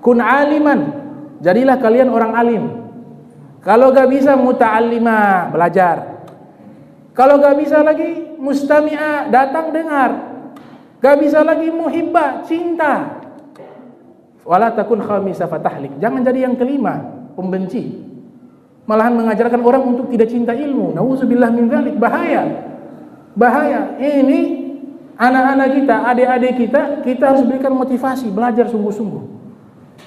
kun aliman, jadilah kalian orang alim. Kalau gak bisa muta'allimah, belajar. Kalau gak bisa lagi mustami'ah, datang dengar. Gak bisa lagi muhibbah, cinta. Wala takun khamisa fatahlik, jangan jadi yang kelima, pembenci. Malahan mengajarkan orang untuk tidak cinta ilmu. Nauzubillah min dzalik, bahaya. Bahaya. Ini anak-anak kita, adik-adik kita harus berikan motivasi, belajar sungguh-sungguh.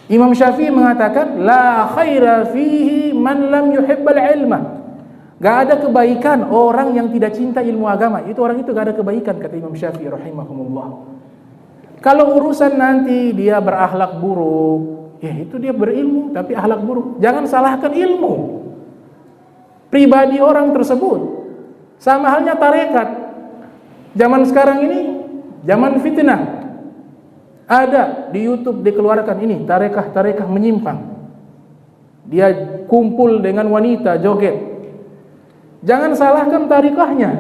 Imam Syafi'i mengatakan la khaira fihi man lam yuhibbal ilma. Gak ada kebaikan orang yang tidak cinta ilmu agama. Itu orang itu gak ada kebaikan, kata Imam Syafi'i rahimahumullah. Kalau urusan nanti dia berakhlak buruk, ya itu dia berilmu tapi akhlak buruk. Jangan salahkan ilmu pribadi orang tersebut. Sama halnya tarekat. Zaman sekarang ini zaman fitnah. Ada di YouTube dikeluarkan ini tarekah menyimpang. Dia kumpul dengan wanita joget. Jangan salahkan tarikahnya.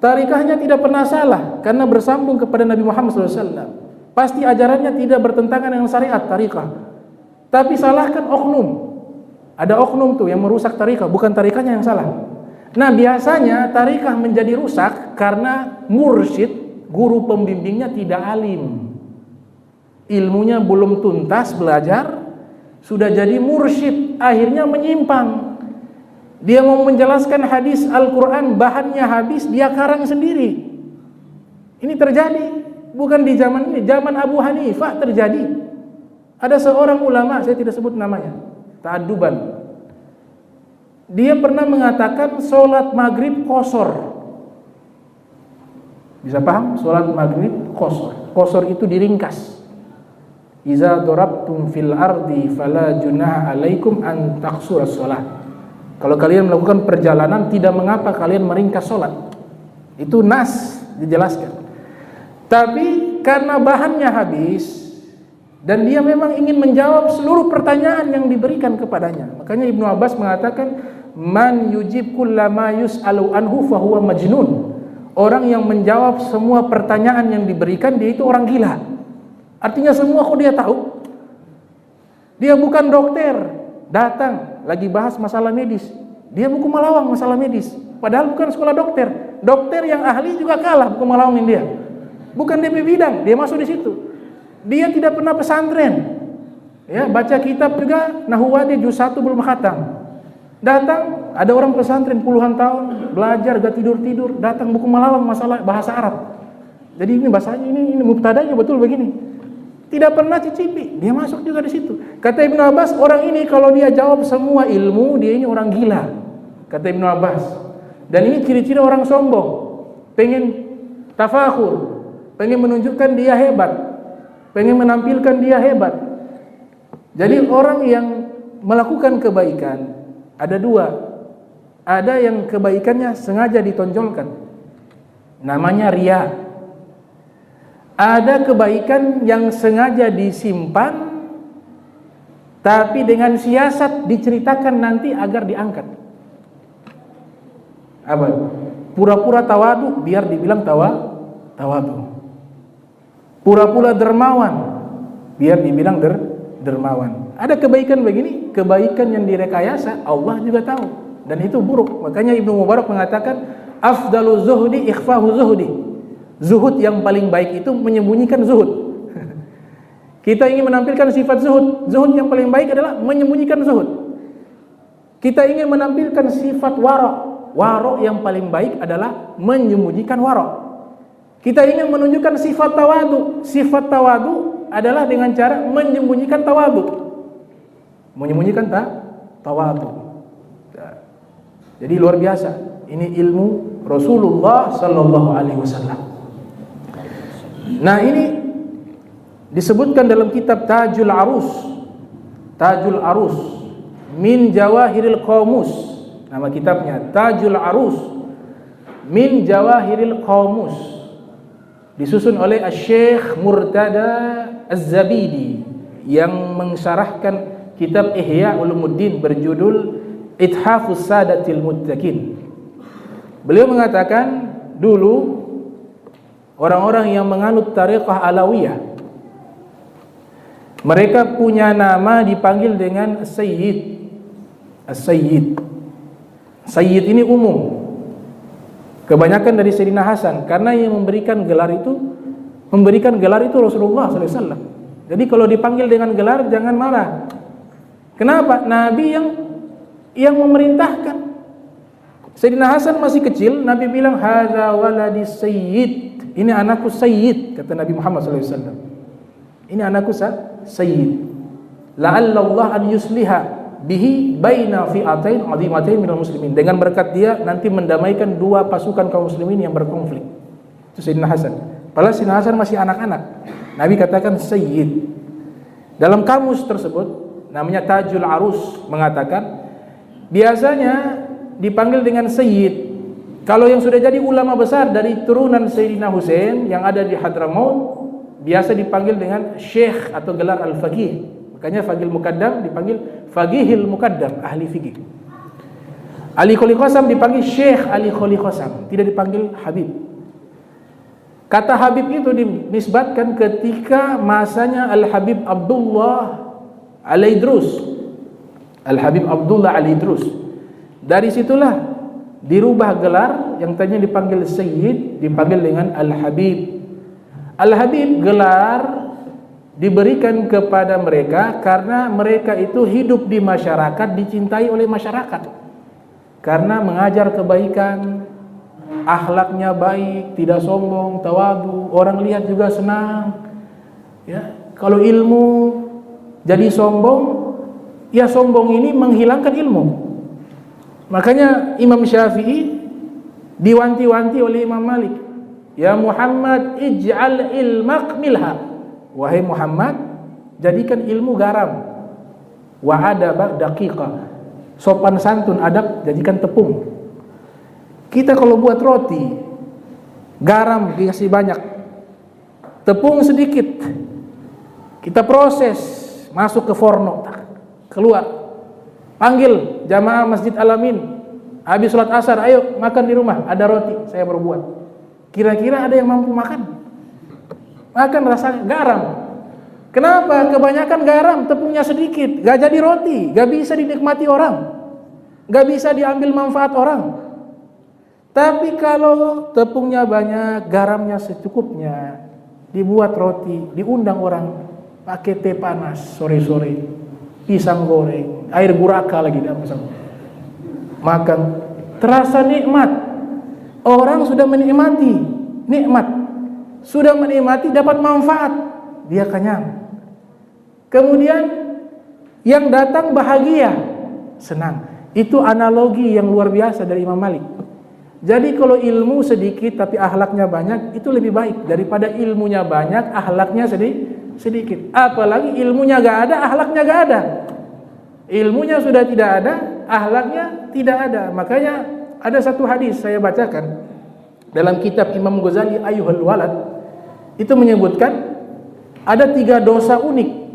Tarikahnya tidak pernah salah karena bersambung kepada Nabi Muhammad SAW. Pasti ajarannya tidak bertentangan dengan syariat tarikah. Tapi salahkan oknum. Ada oknum tuh yang merusak tarikah, bukan tarikahnya yang salah. Nah biasanya tarikah menjadi rusak karena mursyid, guru pembimbingnya tidak alim. Ilmunya belum tuntas belajar, sudah jadi mursyid, akhirnya menyimpang. Dia mau menjelaskan hadis Al-Quran, bahannya habis, dia karang sendiri. Ini terjadi, bukan di zaman ini, zaman Abu Hanifah terjadi. Ada seorang ulama, saya tidak sebut namanya, ta'adduban. dia pernah mengatakan sholat maghrib qasar. Bisa paham? Sholat maghrib qasar. Qasar itu diringkas. Iza darabtum fil ardi fala junaha alaikum an taqsuras sholat. Kalau kalian melakukan perjalanan, tidak mengapa kalian meringkas sholat. Itu nas dijelaskan. Tapi karena bahannya habis dan dia memang ingin menjawab seluruh pertanyaan yang diberikan kepadanya, makanya Ibnu Abbas mengatakan man yujib kullama yus'alu anhu fahuwa majnun. Orang yang menjawab semua pertanyaan yang diberikan, dia itu orang gila. Artinya semua kok dia tahu. Dia bukan dokter, datang lagi bahas masalah medis, dia buku melawang masalah medis, padahal bukan sekolah dokter. Dokter yang ahli juga kalah buku melawangin dia. Bukan DP bidang, dia masuk di situ. Dia tidak pernah pesantren. Ya, baca kitab juga Nahwadi juz 1 belum khatam. Datang, ada orang pesantren puluhan tahun, belajar gak tidur-tidur, datang buku melawang masalah bahasa Arab. Jadi ini bahasanya ini mubtadanya betul begini. Tidak pernah cicipi, dia masuk juga di situ. Kata Ibnu Abbas, orang ini kalau dia jawab semua ilmu, dia ini orang gila. Kata Ibnu Abbas. Dan ini ciri-ciri orang sombong. Pengen tafakhur, pengen menunjukkan dia hebat, pengen menampilkan dia hebat. Jadi orang yang melakukan kebaikan ada dua. Ada yang kebaikannya sengaja ditonjolkan, namanya riya. Ada kebaikan yang sengaja disimpan, tapi dengan siasat diceritakan nanti agar diangkat. Apa? Pura-pura tawadu biar dibilang tawadu. Pura-pura dermawan biar dibilang dermawan. Ada kebaikan begini, kebaikan yang direkayasa Allah juga tahu, dan itu buruk. Makanya Ibnu Mubarak mengatakan afdalu zuhdi ikhfahu zuhdi. Zuhud yang paling baik itu menyembunyikan zuhud. Kita ingin menampilkan sifat zuhud, zuhud yang paling baik adalah menyembunyikan zuhud. Kita ingin menampilkan sifat wara' yang paling baik adalah menyembunyikan wara'. Kita ingin menunjukkan sifat tawadu adalah dengan cara menyembunyikan tawadu. Menyembunyikan tawadu. Jadi luar biasa. Ini ilmu Rasulullah sallallahu alaihi wasallam. Nah, ini disebutkan dalam kitab Tajul Arus min Jawahiril Qamus. Nama kitabnya Tajul Arus min Jawahiril Qamus, disusun oleh Syekh Murtada Az-Zabidi yang mensyarahkan kitab Ihya Ulumuddin berjudul Ithafus Sadatil Muttaqin. Beliau mengatakan dulu orang-orang yang menganut tariqah Alawiyah, mereka punya nama dipanggil dengan Sayyid. As-Sayyid. Sayyid ini umum. Kebanyakan dari Sayyidina Hasan, karena yang memberikan gelar itu Rasulullah SAW. Jadi kalau dipanggil dengan gelar jangan marah. Kenapa? Nabi yang memerintahkan. Sayyidina Hasan masih kecil, Nabi bilang hadza waladi sayyid. Ini anakku Sayyid, kata Nabi Muhammad SAW. Ini anakku Sayyid. La'alla Allah an yusliha bihi baina fi'atain 'azimatain minal muslimin. Dengan berkat dia nanti mendamaikan dua pasukan kaum muslimin yang berkonflik. Itu Sayyidina Hasan. Padahal Sayyidina Hasan masih anak-anak. Nabi katakan Sayyid. Dalam kamus tersebut namanya Tajul Arus mengatakan biasanya dipanggil dengan Sayyid kalau yang sudah jadi ulama besar dari turunan Sayyidina Husain yang ada di Hadramaut, biasa dipanggil dengan Syekh atau gelar Al-Faqih. Makanya Faqihil Muqaddam dipanggil Faqihil Muqaddam, ahli fikih. Ali Kholi Khosam dipanggil Syekh Ali Kholi Khosam, tidak dipanggil Habib. Kata Habib itu dinisbatkan ketika masanya Al-Habib Abdullah Al-Idrus. Al-Habib Abdullah Al-Idrus. Dari situlah dirubah gelar yang tadinya dipanggil Sayyid dipanggil dengan Al-Habib. Al-Habib gelar diberikan kepada mereka karena mereka itu hidup di masyarakat, dicintai oleh masyarakat. Karena mengajar kebaikan, akhlaknya baik, tidak sombong, tawadu, orang lihat juga senang. Ya, kalau ilmu jadi sombong, ya sombong ini menghilangkan ilmu. Makanya Imam Syafi'i diwanti-wanti oleh Imam Malik, ya Muhammad ij'al ilmak milha, wahai Muhammad jadikan ilmu garam, wa adaba daqiqa, sopan santun adab jadikan tepung. Kita kalau buat roti, garam dikasih banyak, tepung sedikit, kita proses masuk ke forno, keluar, panggil jamaah Masjid Alamin, habis sholat asar, ayo makan di rumah, ada roti saya baru buat. Kira-kira ada yang mampu makan? Makan rasa garam. Kenapa? Kebanyakan garam, tepungnya sedikit, gak jadi roti, gak bisa dinikmati orang, gak bisa diambil manfaat orang. Tapi kalau tepungnya banyak, garamnya secukupnya, dibuat roti, diundang orang, pakai teh panas sore-sore, pisang goreng, air guraka lagi makan, terasa nikmat. Orang sudah menikmati nikmat, sudah menikmati dapat manfaat, dia kenyang. Kemudian yang datang bahagia, senang. Itu analogi yang luar biasa dari Imam Malik. Jadi kalau ilmu sedikit tapi akhlaknya banyak, itu lebih baik daripada ilmunya banyak akhlaknya sedikit. Apalagi ilmunya gak ada, akhlaknya gak ada. Ilmunya sudah tidak ada, akhlaknya tidak ada. Makanya ada satu hadis saya bacakan dalam kitab Imam Ghazali Ayyuhal Walad, itu menyebutkan ada 3 dosa unik.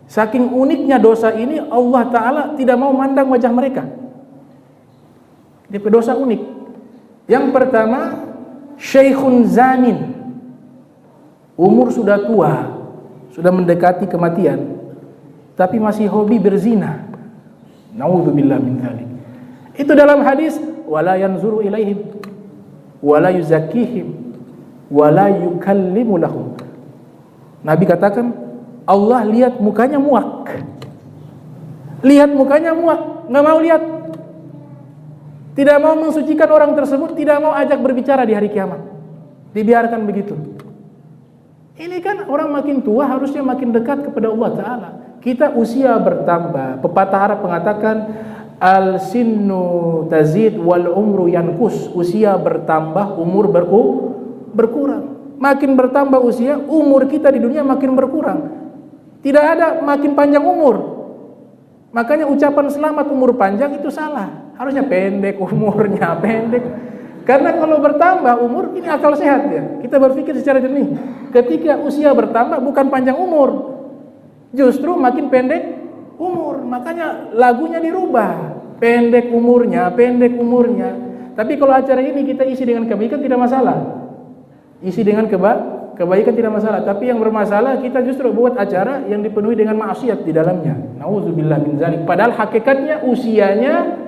Saking uniknya dosa ini, Allah Ta'ala tidak mau mandang wajah mereka. Dia dosa unik. Yang pertama, Syekhun Zanin, umur sudah tua, sudah mendekati kematian, tapi masih hobi berzina. Na'udzubillah min dzalik. Itu dalam hadis, wala yanzuru ilaihim wala yuzakkihim wala yukallimu lahum. Nabi katakan, Allah lihat mukanya muak. Lihat mukanya muak, enggak mau lihat. Tidak mau mensucikan orang tersebut, tidak mau ajak berbicara di hari kiamat. Dibiarkan begitu. Ini kan orang makin tua harusnya makin dekat kepada Allah Ta'ala. Kita usia bertambah. Pepatah Arab mengatakan al-sinnu tazid wal umru yankus. Usia bertambah, umur berkurang. Makin bertambah usia, umur kita di dunia makin berkurang. Tidak ada makin panjang umur. Makanya ucapan selamat umur panjang itu salah. Harusnya pendek umurnya, pendek. Karena kalau bertambah umur, ini akal sehat ya. Kita berpikir secara jernih. Ketika usia bertambah bukan panjang umur, justru makin pendek umur. Makanya lagunya dirubah. Pendek umurnya, pendek umurnya. Tapi kalau acara ini kita isi dengan kebaikan tidak masalah. Isi dengan kebaikan tidak masalah. Tapi yang bermasalah kita justru buat acara yang dipenuhi dengan maksiat di dalamnya. Nauzubillah min dzalik. Padahal hakikatnya usianya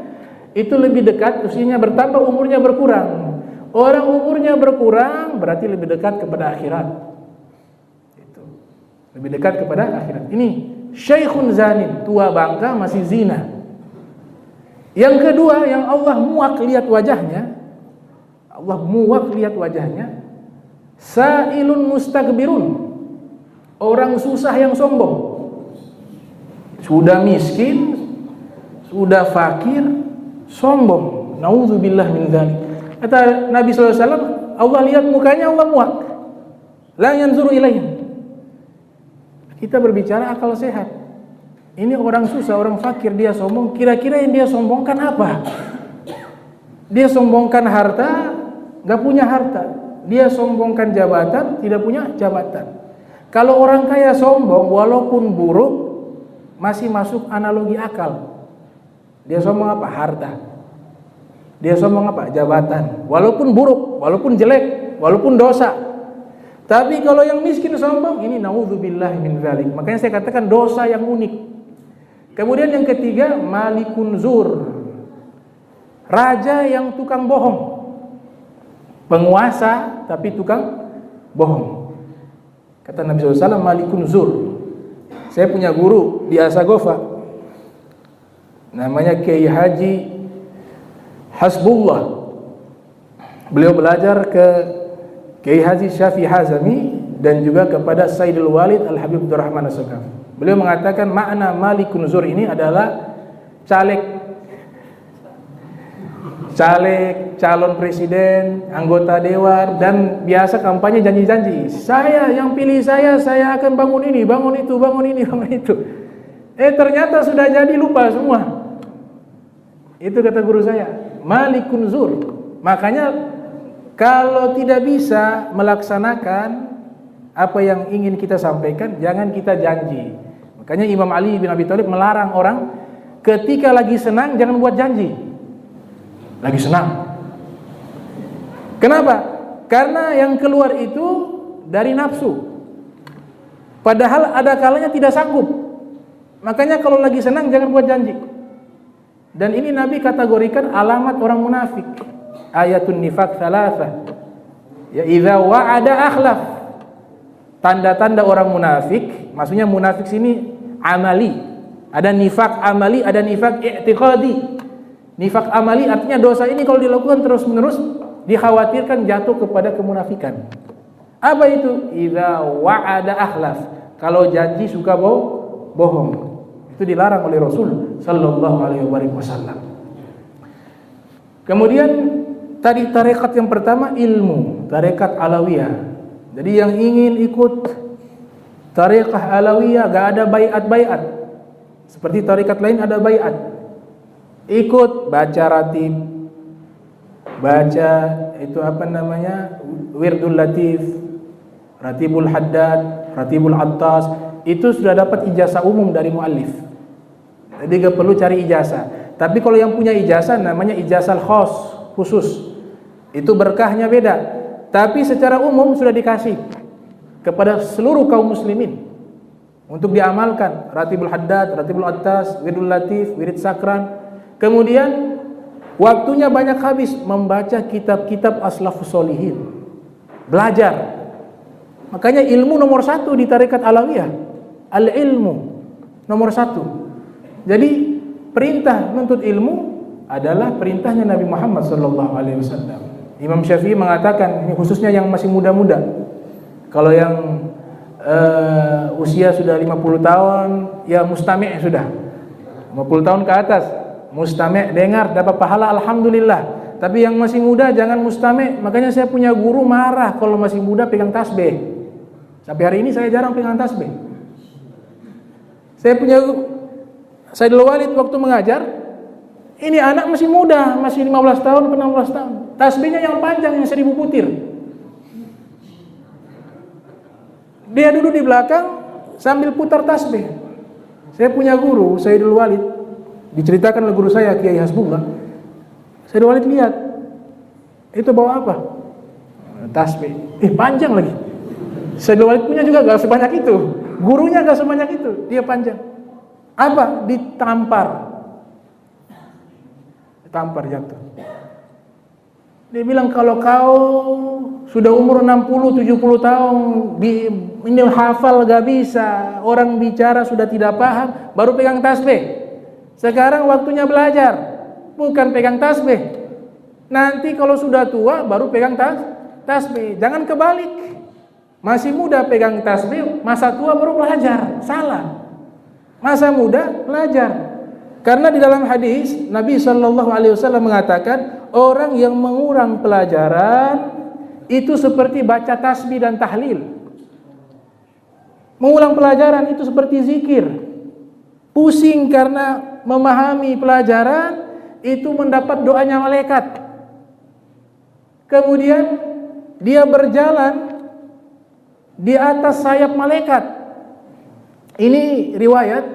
itu lebih dekat, usianya bertambah, umurnya berkurang. Orang umurnya berkurang berarti lebih dekat kepada akhirat. Itu. Lebih dekat kepada akhirat. Ini Syekhun Zanin, tua bangka masih zina. Yang kedua, yang Allah muak lihat wajahnya. Allah muak lihat wajahnya. Sa'ilun mustakbirun. Orang susah yang sombong. Sudah miskin, sudah fakir, sombong. Nauzubillah min dzalik. Kata Nabi SAW, Allah lihat mukanya, Allah muak. La yanzuru ilaihim. Kita berbicara akal sehat. Ini orang susah, orang fakir, dia sombong. Kira-kira yang dia sombongkan apa? Dia sombongkan harta, gak punya harta. Dia sombongkan jabatan, tidak punya jabatan. Kalau orang kaya sombong, walaupun buruk, masih masuk analogi akal. Dia sombong apa? Harta. Dia sombong apa? Jabatan. Walaupun buruk, walaupun jelek, walaupun dosa. Tapi kalau yang miskin sombong, ini naudzubillah min dzalik. Makanya saya katakan dosa yang unik. Kemudian yang ketiga, malikun zur. Raja yang tukang bohong. Penguasa tapi tukang bohong. Kata Nabi SAW, malikun zur. Saya punya guru di Asagofa, namanya Kiai Haji Hasbullah. Beliau belajar ke Kiai Haji Syafi'i Hazami dan juga kepada Sayyidul Walid Al-Habib Abdurrahman As-Sakafi. Beliau mengatakan makna malikun zur ini adalah caleg caleg, calon presiden, anggota dewan, dan biasa kampanye janji-janji. Saya yang pilih saya akan bangun ini, bangun itu, bangun ini, bangun itu. Ternyata sudah jadi lupa semua. Itu kata guru saya, malikun zur. Makanya kalau tidak bisa melaksanakan apa yang ingin kita sampaikan, jangan kita janji. Makanya Imam Ali bin Abi Thalib melarang orang ketika lagi senang jangan buat janji. Lagi senang. Kenapa? Karena yang keluar itu dari nafsu. Padahal ada kalanya tidak sanggup. Makanya kalau lagi senang jangan buat janji. Dan ini Nabi kategorikan alamat orang munafik. Ayatun nifaq thalatha. Ya idza wa'ada akhlaf. Tanda-tanda orang munafik, maksudnya munafik sini amali. Ada nifaq amali, ada nifaq i'tiqadi. Nifaq amali artinya dosa ini kalau dilakukan terus-menerus dikhawatirkan jatuh kepada kemunafikan. Apa itu? Idza wa'ada akhlaf. Kalau janji suka bohong. Itu dilarang oleh Rasul sallallahu alaihi wasallam. Kemudian tadi tarekat yang pertama ilmu, tarekat alawiyah. Jadi yang ingin ikut tarekat alawiyah gak ada baiat-baiat. Seperti tarekat lain ada baiat. Ikut baca ratib, baca itu apa namanya, wirdul latif, ratibul haddad, ratibul attas, itu sudah dapat ijazah umum dari muallif. Jadi gak perlu cari ijazah. Tapi kalau yang punya ijazah namanya ijazah khos, khusus. Itu berkahnya beda. Tapi secara umum sudah dikasih kepada seluruh kaum muslimin untuk diamalkan. Ratibul haddad, ratibul attas, wirdul latif, wirid sakran. Kemudian waktunya banyak habis membaca kitab-kitab aslafus sholihin. Belajar. Makanya ilmu nomor 1 di tarekat alawiyah. Al-ilmu nomor 1. Jadi perintah menuntut ilmu adalah perintahnya Nabi Muhammad SAW. Imam Syafi'i mengatakan, ini khususnya yang masih muda-muda. Kalau yang usia sudah 50 tahun, ya mustami' sudah 50 tahun ke atas, mustami' dengar dapat pahala alhamdulillah. Tapi yang masih muda jangan mustami'. Makanya saya punya guru marah kalau masih muda pegang tasbih. Sampai hari ini saya jarang pegang tasbih. Saya punya Sayyidul Walid waktu mengajar, ini anak masih muda, masih 15 tahun ke 16 tahun. Tasbihnya yang panjang, yang 1000 butir. Dia duduk di belakang sambil putar tasbih. Saya punya guru, Sayyidul Walid, diceritakan oleh guru saya, Kiai Hasbullah. Sayyidul Walid lihat, itu bawa apa? Tasbih. Panjang lagi. Sayyidul Walid punya juga gak sebanyak itu. Gurunya gak sebanyak itu, dia panjang. Apa? Ditampar jatuh. Dia bilang kalau kau sudah umur 60-70 tahun ini hafal gak bisa, orang bicara sudah tidak paham, baru pegang tasbih. Sekarang waktunya belajar, bukan pegang tasbih. Nanti kalau sudah tua baru pegang tasbih. Jangan kebalik. Masih muda pegang tasbih, masa tua baru belajar. Salah. Masa muda belajar. Karena di dalam hadis Nabi SAW mengatakan orang yang mengurang pelajaran itu seperti baca tasbih dan tahlil. Mengulang pelajaran itu seperti zikir. Pusing karena memahami pelajaran itu mendapat doanya malaikat. Kemudian dia berjalan di atas sayap malaikat. Ini riwayat,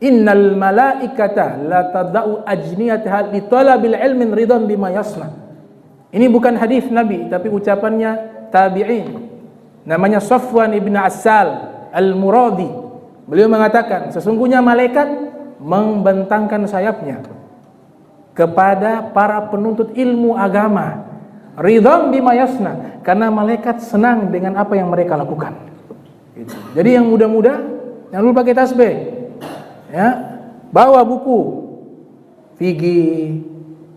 innal malaikata la tadau ajniyataha li talabil ilmin ridan bima yasna. Ini bukan hadis Nabi tapi ucapannya tabi'in. Namanya Safwan ibn Assal Al-Muradi. Beliau mengatakan sesungguhnya malaikat membentangkan sayapnya kepada para penuntut ilmu agama, ridhan bima yasna, karena malaikat senang dengan apa yang mereka lakukan. Jadi yang muda-muda jangan lupa pakai tasbih. Ya, bawa buku fikih.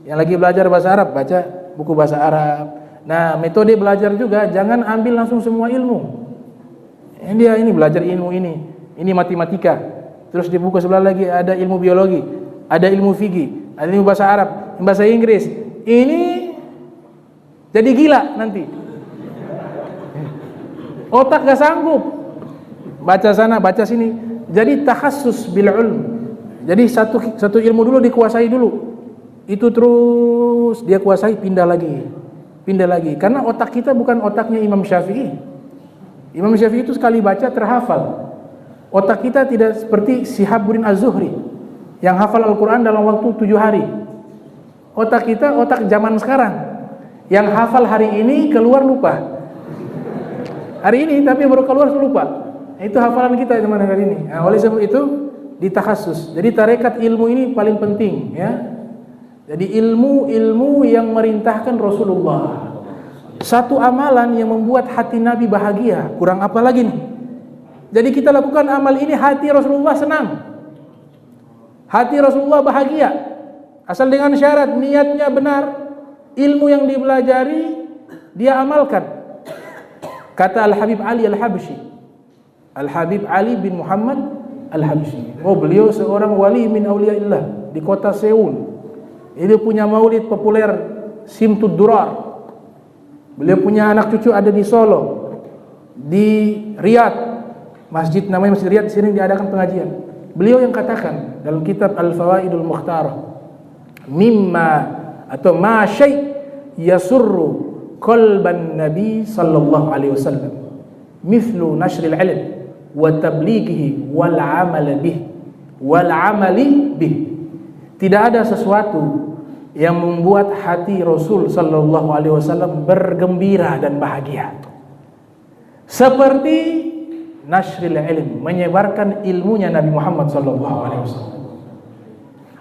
Yang lagi belajar bahasa Arab, baca buku bahasa Arab. Nah, metode belajar juga jangan ambil langsung semua ilmu. Ini belajar ilmu ini matematika. Terus di buku sebelah lagi ada ilmu biologi, ada ilmu fikih, ada ilmu bahasa Arab, bahasa Inggris. ini jadi gila nanti. Otak gak sanggup. Baca sana, baca sini. Jadi tahassus bil ilm. Jadi satu ilmu dulu dikuasai dulu. Itu terus dia kuasai, pindah lagi. Karena otak kita bukan otaknya Imam Syafi'i. Imam Syafi'i itu sekali baca terhafal. Otak kita tidak seperti Shihabuddin Az-Zuhri yang hafal Al-Quran dalam waktu 7 hari. Otak kita otak zaman sekarang yang hafal hari ini keluar lupa. Hari ini tapi baru keluar lupa. Itu hafalan kita teman hari ini. Nah, oleh sebab itu ditahassus. Jadi tarekat ilmu ini paling penting, ya. Jadi ilmu yang merintahkan Rasulullah. Satu amalan yang membuat hati Nabi bahagia. Kurang apa lagi nih? Jadi kita lakukan amal ini, hati Rasulullah senang. Hati Rasulullah bahagia. Asal dengan syarat niatnya benar, ilmu yang dipelajari dia amalkan. Kata Al-Habib Ali Al-Habsyi. Al-Habib Ali bin Muhammad Al-Habsyi. Oh, beliau seorang wali min auliyaillah di kota Seoul. Dia punya maulid populer Simtud Durar. Beliau punya anak cucu ada di Solo, di Riyadh. Masjid namanya Masjid Riyadh, sering diadakan pengajian. Beliau yang katakan dalam kitab Al-Fawaidul Mukhtarah, mimma atau ma syai' yasurru qalban Nabi sallallahu alaihi wasallam mithlu nashril ilm wa tablighihi wal amali bih. Tidak ada sesuatu yang membuat hati Rasul sallallahu alaihi wasallam bergembira dan bahagia seperti nashril ilm, menyebarkan ilmunya Nabi Muhammad sallallahu alaihi wasallam.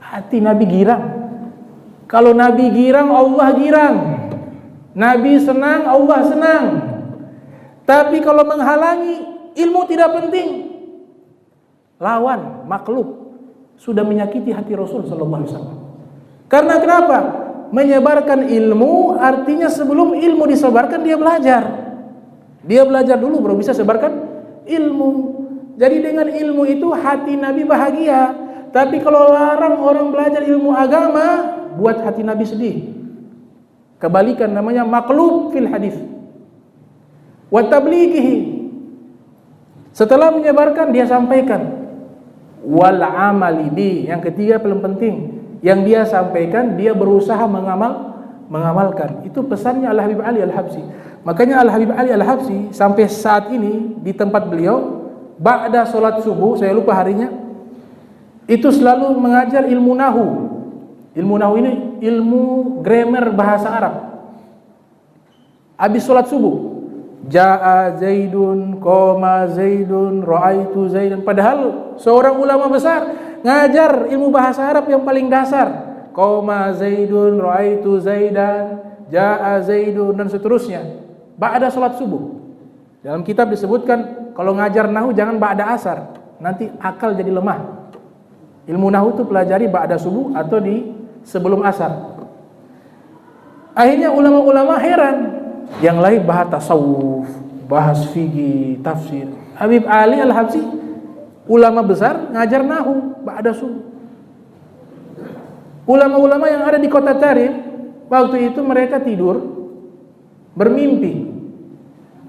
Hati Nabi girang. Kalau Nabi girang, Allah girang. Nabi senang, Allah senang. Tapi kalau menghalangi, ilmu tidak penting. Lawan, makhluk sudah menyakiti hati Rasul sallallahu alaihi wasallam. Karena kenapa? Menyebarkan ilmu artinya sebelum ilmu disebarkan dia belajar. Dia belajar dulu baru bisa sebarkan ilmu. Jadi dengan ilmu itu hati Nabi bahagia. Tapi kalau larang orang belajar ilmu agama, buat hati Nabi sedih. Kebalikan namanya maqlub fil hadis. Wa tablighihi. Setelah menyebarkan dia sampaikan. Wal amali bi, yang ketiga paling penting, yang dia sampaikan dia berusaha mengamalkan. Itu pesannya Al-Habib Ali Al-Habsyi. Makanya Al-Habib Ali Al-Habsyi sampai saat ini di tempat beliau ba'da salat subuh, saya lupa harinya, itu selalu mengajar ilmu nahu. Ilmu nahu ini ilmu grammar bahasa Arab. Habis salat subuh, Ja'a Zaidun, Qoma Zaidun, Ra'aitu Zaidan. Padahal seorang ulama besar ngajar ilmu bahasa Arab yang paling dasar. Qoma Zaidun, Ra'aitu Zaidan, Ja'a Zaidun dan seterusnya. Ba'da salat subuh. Dalam kitab disebutkan kalau ngajar nahu jangan ba'da asar, nanti akal jadi lemah. Ilmu nahu itu pelajari ba'da subuh atau di sebelum asar. Akhirnya ulama-ulama heran. Yang lain bahas tasawuf, bahas fikih, tafsir. Habib Ali Al-Habsyi ulama besar ngajar nahu ba'da subuh. Ulama-ulama yang ada di kota Tarim waktu itu mereka tidur bermimpi.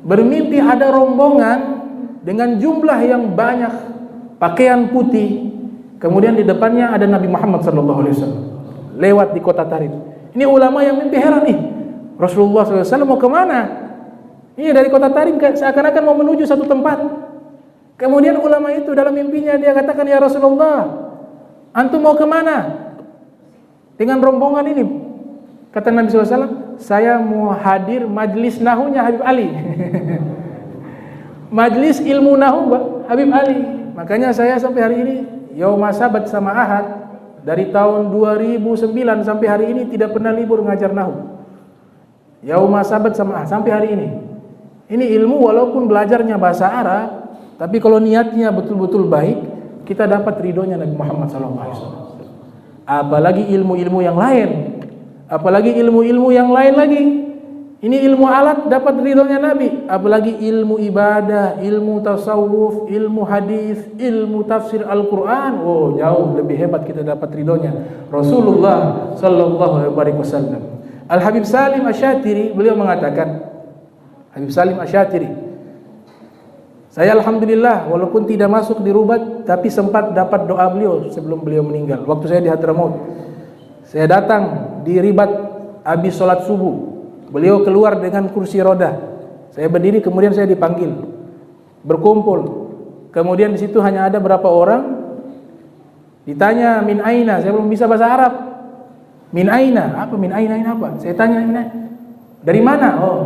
Bermimpi ada rombongan dengan jumlah yang banyak, pakaian putih. Kemudian di depannya ada Nabi Muhammad SAW lewat di kota Tarim. Ini ulama yang mimpi heran nih. Rasulullah SAW mau kemana? Ini dari kota Tarim seakan-akan mau menuju satu tempat. Kemudian ulama itu dalam mimpinya dia katakan, ya Rasulullah, antum mau kemana dengan rombongan ini? Kata Nabi SAW, saya mau hadir majlis nahunya Habib Ali. Majlis ilmu nahu Habib Ali. Makanya saya sampai hari ini Yauma Sabat sama Ahad dari tahun 2009 sampai hari ini tidak pernah libur ngajar nahu. Yauma Sabat sama Ahad sampai hari ini. Ini ilmu walaupun belajarnya bahasa Arab, tapi kalau niatnya betul-betul baik, kita dapat ridhonya Nabi Muhammad SAW. Apalagi ilmu-ilmu yang lain, apalagi ilmu-ilmu yang lain lagi. Ini ilmu alat dapat ridhonya Nabi, apalagi ilmu ibadah, ilmu tasawuf, ilmu hadis, ilmu tafsir Al-Quran. Oh, jauh lebih hebat kita dapat ridhonya Rasulullah sallallahu alaihi wasallam. Al-Habib Salim Asy-Syatiri beliau mengatakan, Habib Salim Asy-Syatiri, saya alhamdulillah walaupun tidak masuk di Rubat tapi sempat dapat doa beliau sebelum beliau meninggal. Waktu saya di Hadramaut, saya datang di Ribat habis sholat subuh, beliau keluar dengan kursi roda, saya berdiri, kemudian saya dipanggil berkumpul. Kemudian di situ hanya ada berapa orang, ditanya min aina, saya belum bisa bahasa Arab. Min aina, apa min aina ini apa? Saya tanya min aina. Dari mana? Oh,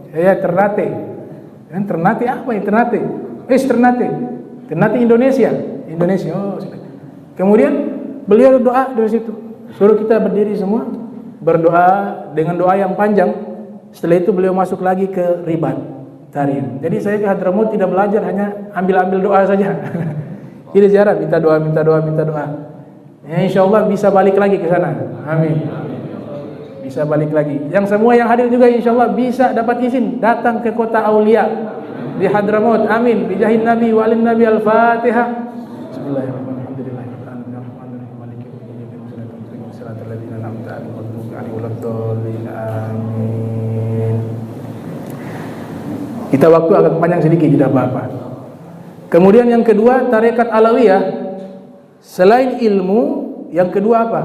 saya Ternate. Dan Ternate apa ya Ternate? Ternate. Ternate Indonesia. Indonesia. Oh, kemudian beliau doa dari situ. Suruh kita berdiri semua, berdoa dengan doa yang panjang. Setelah itu beliau masuk lagi ke Ribat Tarian. Jadi saya ke Hadramaut tidak belajar, hanya ambil doa saja. Tidak ziarah, minta doa. Ya, insyaallah bisa balik lagi ke sana. Amin. Bisa balik lagi. Yang semua yang hadir juga insyaallah bisa dapat izin datang ke kota Aulia di Hadramaut. Amin. Bijahin Nabi wa alin Nabi. Al-Fatihah. Amin. Kita waktu agak panjang sedikit, tidak apa-apa. Kemudian yang kedua, tarekat Alawiyah selain ilmu, yang kedua apa?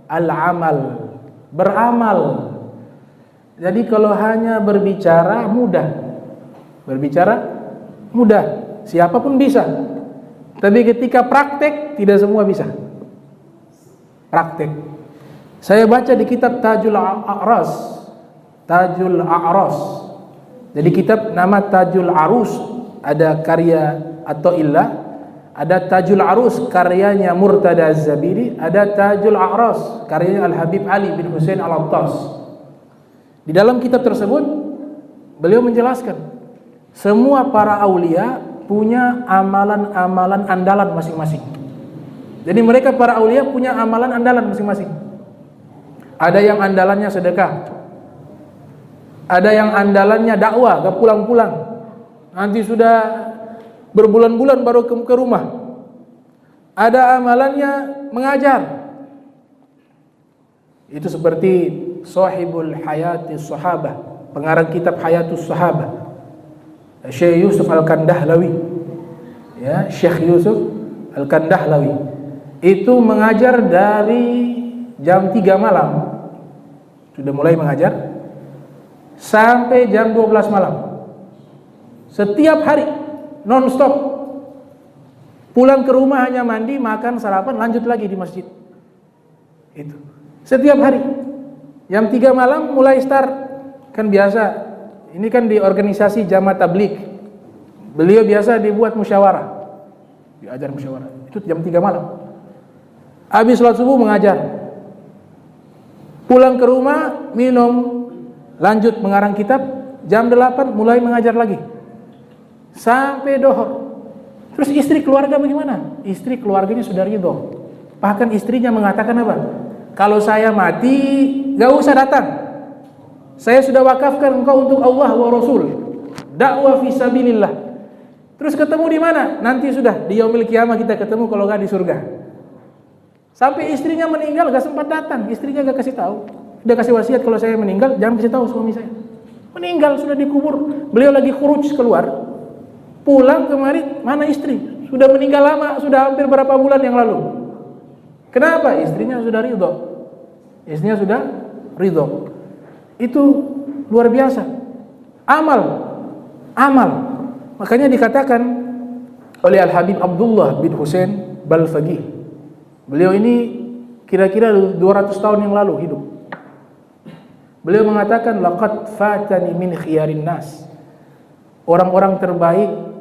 Al-amal. Beramal. Jadi kalau hanya berbicara mudah, siapapun bisa. Tapi ketika praktek tidak semua bisa. Praktek. Saya baca di kitab Tajul A'ras. Jadi kitab nama Tajul Arus, ada karya Athaillah. Ada Tajul Arus karyanya Murtada Az-Zabiri, ada Tajul A'ras karyanya Al-Habib Ali bin Husain Al-Attas. Di dalam kitab tersebut beliau menjelaskan semua para aulia punya amalan-amalan andalan masing-masing. Jadi mereka para aulia punya amalan andalan masing-masing. Ada yang andalannya sedekah, ada yang andalannya dakwah, gak pulang-pulang, nanti sudah berbulan-bulan baru ke rumah. Ada amalannya mengajar. Itu seperti Sahibul Hayati Sahabah, pengarang kitab Hayatus Sahabah, Syekh Yusuf Al-Kandahlawi. Ya, Syekh Yusuf Al-Kandahlawi itu mengajar dari jam 3 malam, sudah mulai mengajar, sampai jam 12 malam. Setiap hari non-stop. Pulang ke rumah hanya mandi, makan, sarapan, lanjut lagi di masjid. Itu. Setiap hari. Jam 3 malam mulai start. Kan biasa. Ini kan di organisasi Jamaah Tabligh. Beliau biasa dibuat musyawarah. Diajar musyawarah. Itu jam 3 malam. Habis sholat subuh mengajar. Pulang ke rumah, minum, lanjut mengarang kitab. Jam 8 mulai mengajar lagi. Sampai dohor. Terus istri keluarga bagaimana? Istri keluarganya sudah ridho. Bahkan istrinya mengatakan apa? Kalau saya mati, gak usah datang. Saya sudah wakafkan engkau untuk Allah wa Rasul. Dakwah fisabilillah. Terus ketemu di mana? Nanti sudah di yaumil kiamah kita ketemu, kalau gak di surga. Sampai istrinya meninggal gak sempat datang. Istrinya gak kasih tahu. Udah kasih wasiat kalau saya meninggal jangan kasih tahu suami saya. Meninggal sudah dikubur. Beliau lagi khuruj keluar. Pulang kemari, mana istri? Sudah meninggal lama, sudah hampir berapa bulan yang lalu. Kenapa? Istrinya sudah ridho. Istrinya sudah ridho. Itu luar biasa. Amal. Makanya dikatakan oleh Al-Habib Abdullah bin Husain Balfaqih. Beliau ini kira-kira 200 tahun yang lalu hidup. Beliau mengatakan laqad fatani min khiyarin nas. Orang-orang terbaik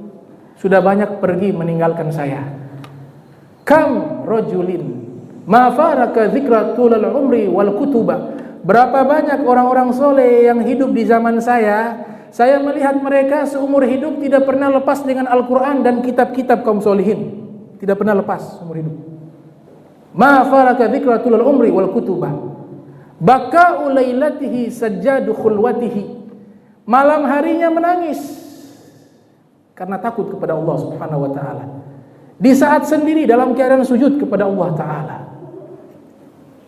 sudah banyak pergi meninggalkan saya. Kam rajulin ma faraka dzikra tulal umri wal kutuba. Berapa banyak orang-orang soleh yang hidup di zaman saya melihat mereka seumur hidup tidak pernah lepas dengan Al-Quran dan kitab-kitab kaum solihin. Tidak pernah lepas seumur hidup. Ma faraka dzikra tulal umri wal kutuba. Baka ulailatihi sajjadu khulwatihi. Malam harinya menangis karena takut kepada Allah Subhanahu wa taala. Di saat sendiri dalam keadaan sujud kepada Allah taala.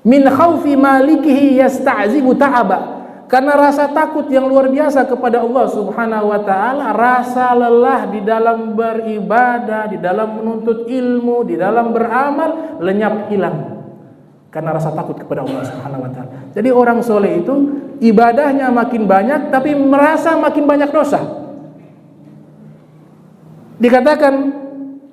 min khaufi malikihi yasta'zibu ta'aba. Karena rasa takut yang luar biasa kepada Allah Subhanahu wa taala, rasa lelah di dalam beribadah, di dalam menuntut ilmu, di dalam beramal lenyap hilang. Karena rasa takut kepada Allah Subhanahu wa taala. Jadi orang soleh itu ibadahnya makin banyak tapi merasa makin banyak dosa. Dikatakan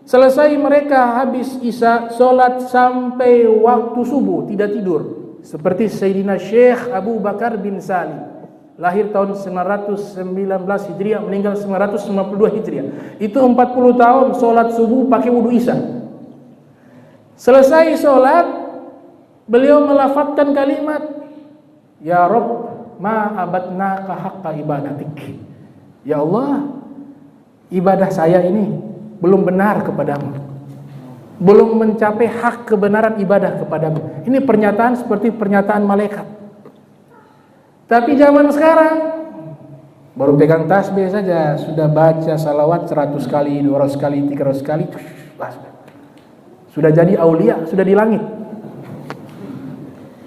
selesai mereka habis isya sholat sampai waktu subuh tidak tidur. Seperti Sayyidina Syekh Abu Bakar bin Salim, lahir tahun 919 Hijriah, meninggal 992 Hijriah. Itu 40 tahun sholat subuh pakai wudu isya. Selesai sholat, beliau melafadzkan kalimat, Ya Rabb, ma abadnaka haqqa ibadatik. Ya Allah, ibadah saya ini belum benar kepadamu, belum mencapai hak kebenaran ibadah kepadamu. Ini pernyataan seperti pernyataan malaikat. Tapi zaman sekarang baru pegang tasbih saja sudah baca salawat 100 kali, 200 kali, 300 kali, sudah jadi aulia, sudah di langit.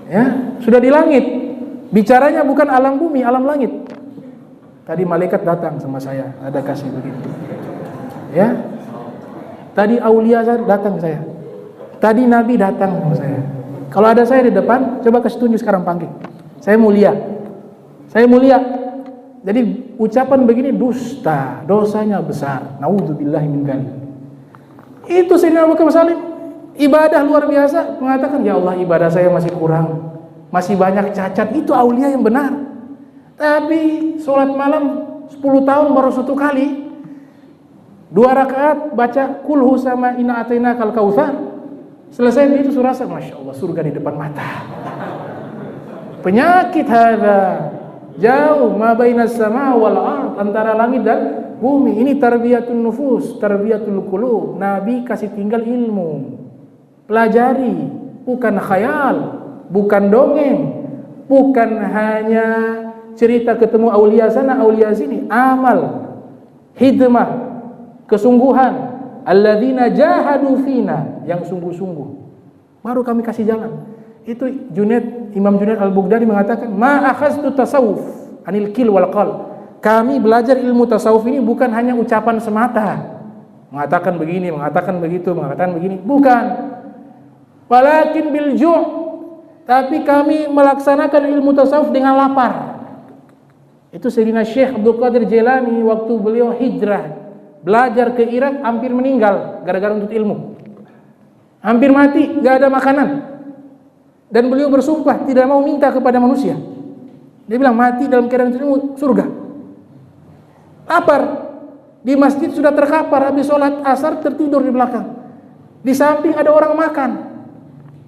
Ya, sudah di langit. Bicaranya bukan alam bumi, alam langit. Tadi malaikat datang sama saya, ada kasih begitu. Ya. Tadi aulia datang saya. Tadi nabi datang sama saya. Kalau ada saya di depan, coba kasih tunjuk sekarang, panggil. Saya mulia. Saya mulia. Jadi ucapan begini dusta, dosanya besar. Naudzubillahi min dzalik. Itu Sayyidina Abu Bakar Salim, ibadah luar biasa, mengatakan, ya Allah, ibadah saya masih kurang, masih banyak cacat. Itu aulia yang benar. Tapi sholat malam 10 tahun baru 1 kali, 2 rakaat baca kulhu sama inna atayna kal kautsar. Selesai itu surasa, masya Allah, surga di depan mata. Penyakit hada jauh ma bainas sama wal ard, antara langit dan bumi. Ini tarbiyatun nufus, tarbiyatul qulub. Nabi kasih tinggal ilmu, pelajari, bukan khayal, bukan dongeng, bukan hanya cerita ketemu aulia sana aulia sini. Amal, hidmah, kesungguhan, alladzina jahadu fina, yang sungguh-sungguh, baru kami kasih jalan. Itu Imam Junaid Al-Baghdadi mengatakan, ma akhaztu tasawuf anil kil wal qal. Kami belajar ilmu tasawuf ini bukan hanya ucapan semata, mengatakan begini, mengatakan begitu, mengatakan begini, bukan. Walakin bil ju', tapi kami melaksanakan ilmu tasawuf dengan lapar. Itu Sayyidina Syekh Abdul Qadir Jailani waktu beliau hijrah belajar ke Irak, hampir meninggal gara-gara untuk ilmu. Hampir mati, gak ada makanan. Dan beliau bersumpah tidak mau minta kepada manusia. Dia bilang mati dalam keadaan ilmu, surga. Lapar. Di masjid sudah terkapar, habis sholat asar tertidur di belakang. Di samping ada orang makan.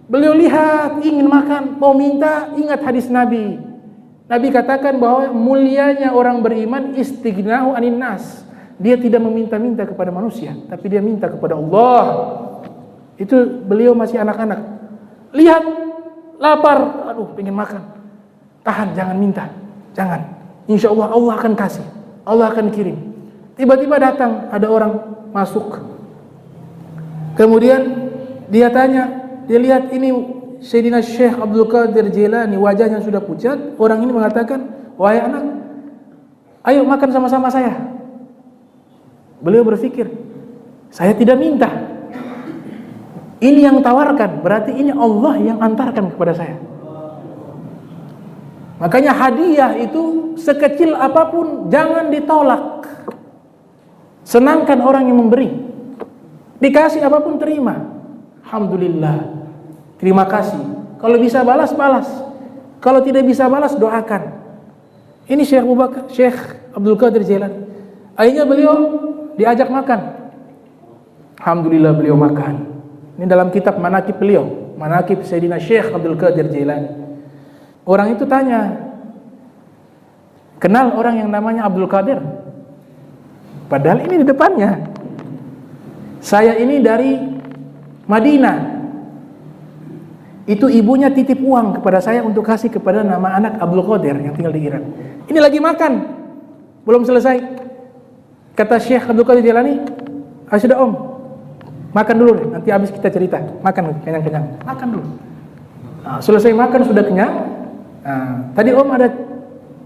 Beliau lihat, ingin makan, mau minta, ingat hadis Nabi. Nabi katakan bahwa mulianya orang beriman istighnahu anin nas. Dia tidak meminta-minta kepada manusia, tapi dia minta kepada Allah. Itu beliau masih anak-anak. Lihat, lapar, aduh, pengen makan. Tahan, jangan minta, jangan. Insya Allah Allah akan kasih, Allah akan kirim. Tiba-tiba datang, ada orang masuk. Kemudian dia tanya, dia lihat ini Sayyidina Syekh Abdul Qadir Jailani, wajahnya sudah pucat. Orang ini mengatakan, wahai anak, ayo makan sama-sama saya. Beliau berpikir, saya tidak minta. Ini yang tawarkan, berarti ini Allah yang antarkan kepada saya. Makanya hadiah itu sekecil apapun jangan ditolak. Senangkan orang yang memberi. Dikasih apapun terima. Alhamdulillah. Terima kasih. Kalau bisa balas, balas. Kalau tidak bisa balas, doakan. Ini Syekh Abdul Qadir Jailani. Akhirnya beliau diajak makan. Alhamdulillah beliau makan. Ini dalam kitab manaqib beliau, manaqib Sayyidina Syekh Abdul Qadir Jailani. Orang itu tanya, kenal orang yang namanya Abdul Qadir? Padahal ini di depannya. Saya ini dari Madinah. Itu ibunya titip uang kepada saya untuk kasih kepada nama anak Abdul Qadir yang tinggal di Irak. Ini lagi makan, belum selesai. Kata Syekh Abdul Qadir Jailani, sudah om, makan dulu deh, nanti habis kita cerita. Makan kenyang-kenyang, makan dulu. Selesai makan sudah kenyang. Tadi Om ada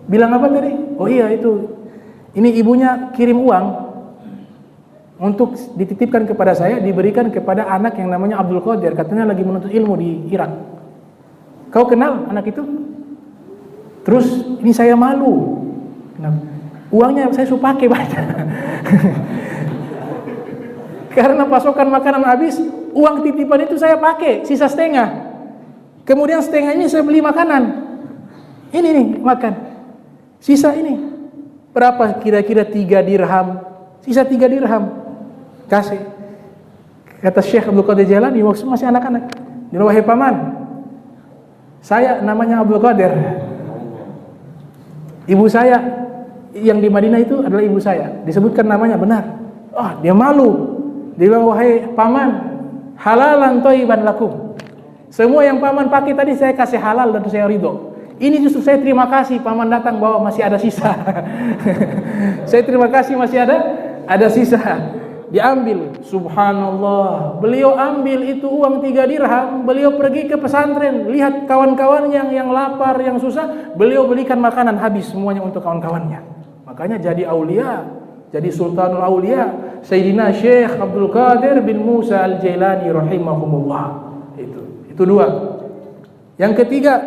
bilang apa tadi? Oh iya itu. Ini ibunya kirim uang untuk dititipkan kepada saya, diberikan kepada anak yang namanya Abdul Qadir, katanya lagi menuntut ilmu di Irak. Kau kenal anak itu? Terus ini saya malu. Uangnya saya suruh pakai banyak. Karena pasokan makanan habis, uang titipan itu saya pakai, sisa setengah. Kemudian setengah ini saya beli makanan. Ini nih makan. Sisa ini berapa kira-kira 3 dirham. Sisa 3 dirham. Kasih. Kata Syekh Abdul Qadir Jailani waktu masih anak-anak. Dia, wahai paman, saya namanya Abdul Qadir. Ibu saya yang di Madinah itu adalah ibu saya. Disebutkan namanya benar. Dia malu. Dia bilang, wahai paman, halalan thayyiban lakum. Semua yang paman pakai tadi saya kasih halal dan saya ridho. Ini justru saya terima kasih paman datang bawa masih ada sisa. Saya terima kasih masih ada sisa. Diambil, subhanallah. Beliau ambil itu uang 3 dirham, beliau pergi ke pesantren, lihat kawan-kawannya yang lapar, yang susah, beliau belikan makanan habis semuanya untuk kawan-kawannya. Makanya jadi aulia, jadi sultanul aulia, Sayyidina Syekh Abdul Qadir bin Musa Al-Jailani rahimahumullah. Itu 2. Yang ketiga,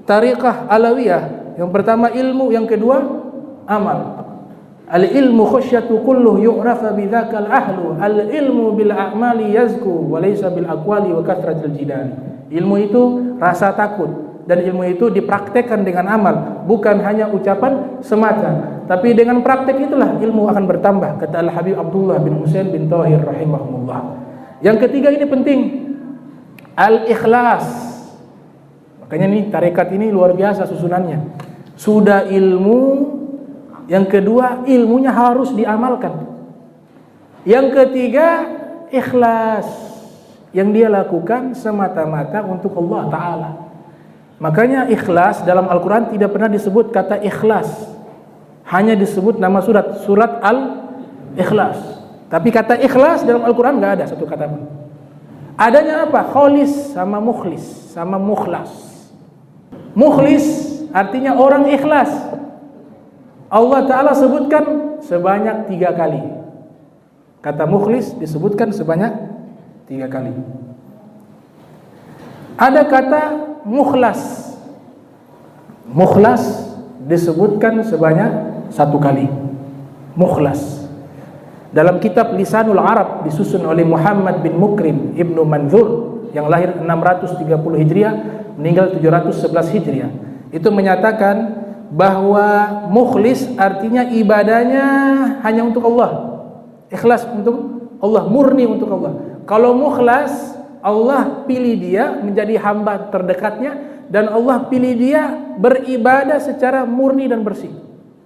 tariqah alawiyah. Yang pertama ilmu, yang kedua amal. Al-ilmu khusyatu kulluh yu'rafa bidzakal ahlu. Al-ilmu bil a'mali yazku wa laysa bil aqwali wa kathratil jidal. Ilmu itu rasa takut, dan ilmu itu dipraktekkan dengan amal, bukan hanya ucapan semata. Tapi dengan praktek itulah ilmu akan bertambah, kata Al-Habib Abdullah bin Husain bin Thahir rahimahumullah. Yang ketiga ini penting, al-ikhlas. Makanya nih tarekat ini luar biasa susunannya. Sudah ilmu, yang kedua ilmunya harus diamalkan. Yang ketiga ikhlas, yang dia lakukan semata-mata untuk Allah Ta'ala. Makanya ikhlas dalam Al-Quran tidak pernah disebut kata ikhlas, hanya disebut nama surat Al-Ikhlas. Tapi kata ikhlas dalam Al-Quran gak ada satu kata pun. Adanya apa? Kholis sama mukhlis sama mukhlas. Mukhlis artinya orang ikhlas. Allah Ta'ala sebutkan sebanyak 3 kali. Kata mukhlis disebutkan sebanyak 3 kali. Ada kata mukhlas. Mukhlas disebutkan sebanyak 1 kali. Mukhlas. Dalam kitab Lisanul Arab disusun oleh Muhammad bin Mukrim Ibnu Manzur yang lahir 630 Hijriah, meninggal 711 Hijriah, itu menyatakan bahwa mukhlis artinya ibadahnya hanya untuk Allah, ikhlas untuk Allah, murni untuk Allah. Kalau mukhlas, Allah pilih dia menjadi hamba terdekatnya, dan Allah pilih dia beribadah secara murni dan bersih.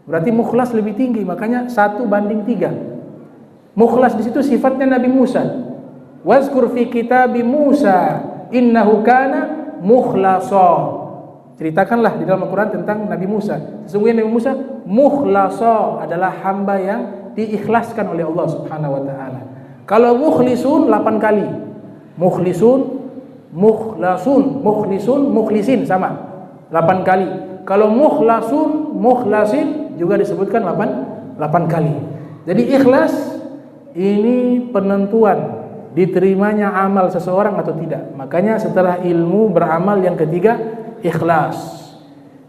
Berarti mukhlas lebih tinggi, makanya 1:3. Mukhlas di situ sifatnya Nabi Musa. Wazkur fi kitabi Musa innahu kana mukhlasa. Ceritakanlah di dalam Al-Quran tentang Nabi Musa. Sesungguhnya Nabi Musa mukhlasa, adalah hamba yang diikhlaskan oleh Allah Subhanahu wa taala. Kalau mukhlisun 8 kali. Mukhlisun, mukhlasun, mukhlisun, mukhlisin sama 8 kali. Kalau mukhlasun, mukhlasin juga disebutkan 8 kali. Jadi ikhlas ini penentuan diterimanya amal seseorang atau tidak. Makanya setelah ilmu beramal yang ketiga ikhlas.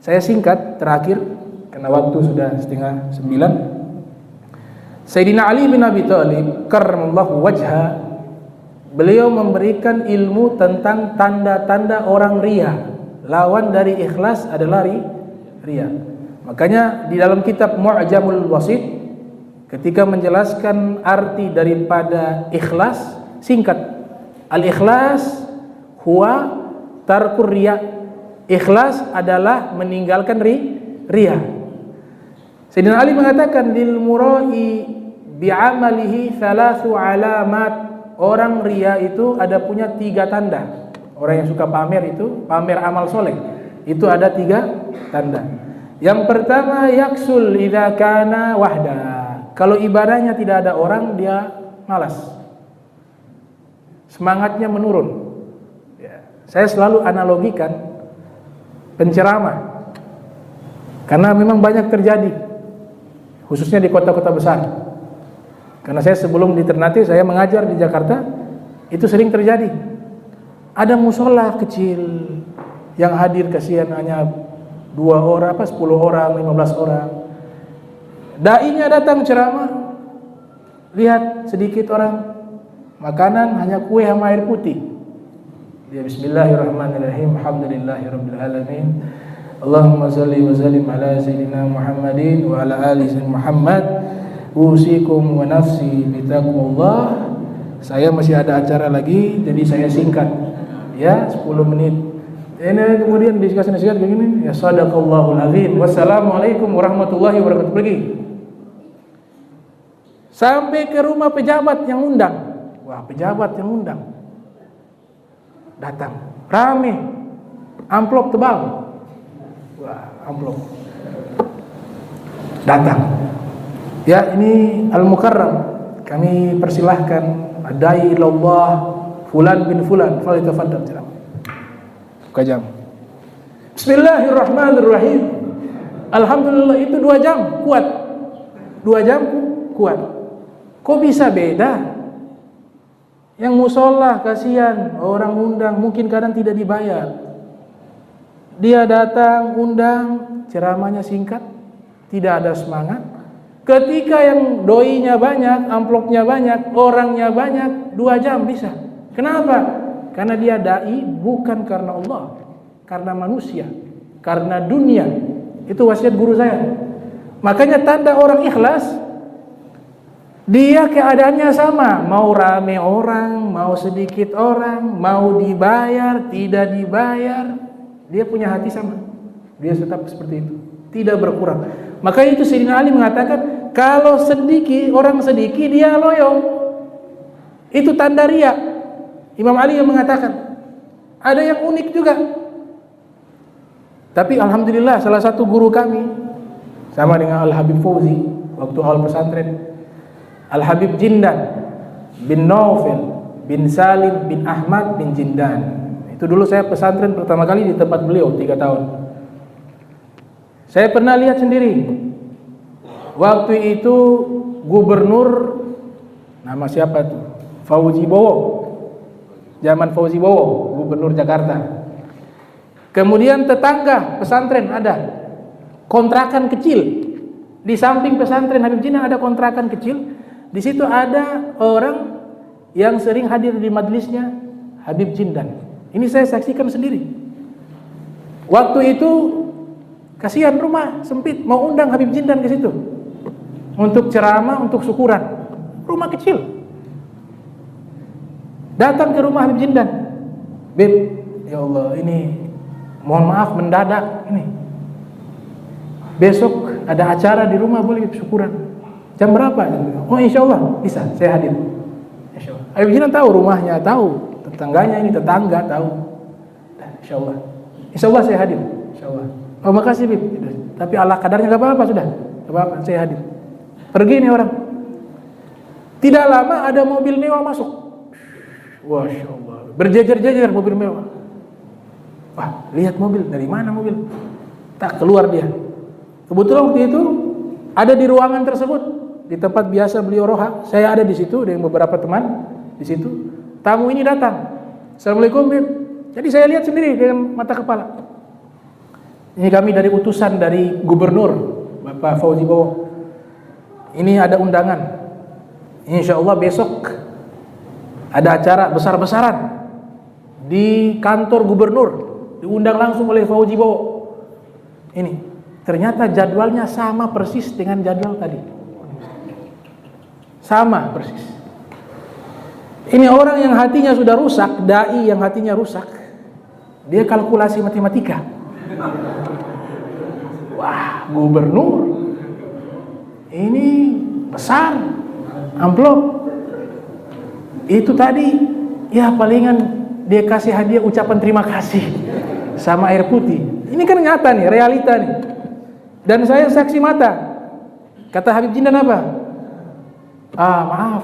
Saya singkat terakhir karena waktu sudah 8:30. Sayyidina Ali bin Abi Thalib karramallahu wajha, beliau memberikan ilmu tentang tanda-tanda orang ria. Lawan dari ikhlas adalah ria. Makanya di dalam kitab Mu'jamul Wasit ketika menjelaskan arti daripada ikhlas, singkat, al-ikhlas huwa tarkur riya. Ikhlas adalah meninggalkan ria. Sayyidina Ali mengatakan lil murai bi'amalihi 3 alamat. Orang ria itu ada punya 3 tanda. Orang yang suka pamer itu, pamer amal soleh, itu ada 3 tanda. Yang pertama yaksul idza kana wahda. Kalau ibadahnya tidak ada orang, dia malas, semangatnya menurun. Saya selalu analogikan penceramah, karena memang banyak terjadi, khususnya di kota-kota besar. Karena saya sebelum di Ternate, saya mengajar di Jakarta, itu sering terjadi. Ada musola kecil yang hadir, kasihan hanya 2 orang, 10 orang, 15 orang. Dai-nya datang ceramah, lihat sedikit orang, makanan hanya kue sama air putih. Dia bismillahirrahmanirrahim, alhamdulillahirabbil alamin. Allahumma shalli wa sallim ala sayyidina Muhammadin wa ala ali sayyidina Muhammad. Usikum wa nafsi bitaqwallah. Saya masih ada acara lagi, jadi saya singkat. Ya, 10 menit. Ini kemudian dikasih nasihat begini, ya sadaqallahul azim. Wassalamualaikum warahmatullahi wabarakatuh. Pergi. Sampai ke rumah pejabat yang undang. Wah, pejabat yang undang. Datang, rame, amplop tebal. Wah, amplop. Datang. Ya, ini Al-Mukarram. Kami persilahkan adai ilallah fulan bin fulan, falyatafaddal ceramah. Buka jam. Bismillahirrahmanirrahim. Alhamdulillah, itu 2 jam kuat. 2 jam kuat. Kok bisa beda? Yang musola kasihan, orang undang mungkin kadang tidak dibayar. Dia datang undang, ceramahnya singkat, tidak ada semangat. Ketika yang doinya banyak, amplopnya banyak, orangnya banyak, 2 jam bisa. Kenapa? Karena dia dai bukan karena Allah, karena manusia, karena dunia. Itu wasiat guru saya. Makanya tanda orang ikhlas, dia keadaannya sama, mau rame orang, mau sedikit orang, mau dibayar, tidak dibayar, dia punya hati sama. Dia tetap seperti itu, tidak berkurang. Maka itu Sayyidina Ali mengatakan, kalau sedikit, orang sedikit, dia loyo. Itu tanda riya. Imam Ali yang mengatakan. Ada yang unik juga. Tapi alhamdulillah, salah satu guru kami, sama dengan Al-Habib Fauzi, waktu awal pesantren, Al-Habib Jindan bin Naufel bin Salim bin Ahmad bin Jindan. Itu dulu saya pesantren pertama kali di tempat beliau 3 tahun. Saya pernah lihat sendiri. Waktu itu gubernur, nama siapa tuh? Fauzi Bowo. Zaman Fauzi Bowo, gubernur Jakarta. Kemudian tetangga pesantren ada kontrakan kecil. Di samping pesantren Habib Jindan ada kontrakan kecil. Di situ ada orang yang sering hadir di majelisnya Habib Jindan. Ini saya saksikan sendiri. Waktu itu kasihan rumah sempit, mau undang Habib Jindan ke situ untuk ceramah, untuk syukuran. Rumah kecil. Datang ke rumah Habib Jindan. Beb, ya Allah, ini mohon maaf mendadak ini. Besok ada acara di rumah, boleh syukuran. Jam berapa? Oh, insya Allah bisa, saya hadir. Insya Allah. Habib Jindan tahu rumahnya, tahu tetangganya, ini tetangga tahu. Insya Allah. Insya Allah saya hadir. Insya Allah. Oh, makasih Bib. Tapi Allah kadarnya nggak apa-apa sudah. Nggak apa-apa, saya hadir. Pergi nih orang. Tidak lama ada mobil mewah masuk. Masya Allah. Berjejer-jejer mobil mewah. Wah, lihat mobil. Dari mana mobil? Tak keluar dia. Kebetulan waktu itu ada di ruangan tersebut, di tempat biasa beliau roha. Saya ada di situ dengan beberapa teman di situ. Tamu ini datang. Assalamualaikum Bib. Jadi saya lihat sendiri dengan mata kepala. Ini kami dari utusan dari gubernur Bapak Fauzi Bowo. Ini ada undangan. Insya Allah besok ada acara besar-besaran di kantor gubernur. Diundang langsung oleh Fauzi Bowo. Ini ternyata jadwalnya sama persis dengan jadwal tadi. Sama persis. Ini orang yang hatinya sudah rusak, dai yang hatinya rusak, dia kalkulasi matematika. Wah, gubernur ini besar amplop. Itu tadi ya palingan dia kasih hadiah ucapan terima kasih sama air putih. Ini kan nyata nih, realita nih. Dan saya saksi mata. Kata Habib Jindan apa? Maaf,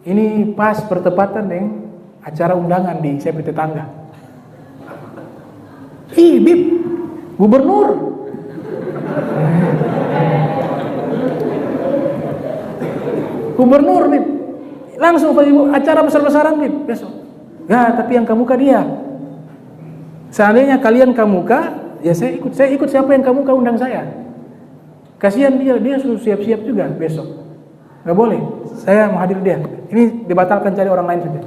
ini pas bertepatan dengan acara undangan di saya tetangga. Ih, Bib, gubernur. Gubernur, Bib. Langsung acara besar-besaran, Bib, besok. Ya, tapi yang kamuka dia. Seandainya kalian kamuka, ya saya ikut siapa yang kamuka undang saya. Kasihan dia suruh siap-siap juga besok. Nggak boleh, saya mau hadir dia. Ini dibatalkan, cari orang lain saja.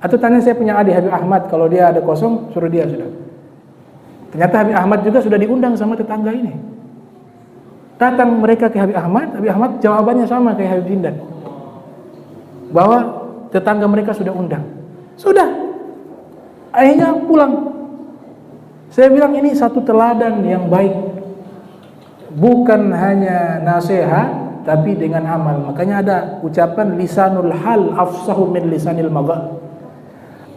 Atau tanya saya punya adik Habib Ahmad, kalau dia ada kosong, suruh dia sudah. Ternyata Habib Ahmad juga sudah diundang sama tetangga ini. Datang mereka ke Habib Ahmad jawabannya sama kayak Habib Zindan. Bahwa tetangga mereka sudah undang. Sudah. Akhirnya pulang. Saya bilang ini satu teladan yang baik. Bukan hanya nasihat, tapi dengan amal. Makanya ada ucapan lisanul hal afsahu min lisanil maghal.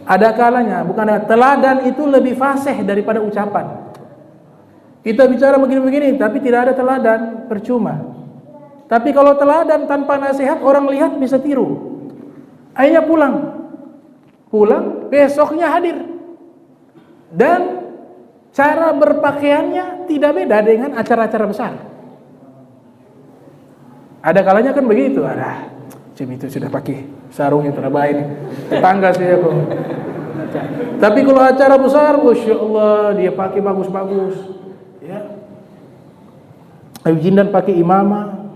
Ada kalanya, bukan ada, teladan itu lebih fasih daripada ucapan. Kita bicara begini-begini, tapi tidak ada teladan, percuma. Tapi kalau teladan tanpa nasihat, orang lihat bisa tiru. Akhirnya pulang, besoknya hadir. Dan cara berpakaiannya tidak beda dengan acara-acara besar. Ada kalanya kan begitu, Cim itu sudah pakai sarung yang terbaik, tetangga saya kok. Tapi kalau acara besar, Masya Allah, dia pakai bagus-bagus. Ya. Habib Jindan pakai imamah,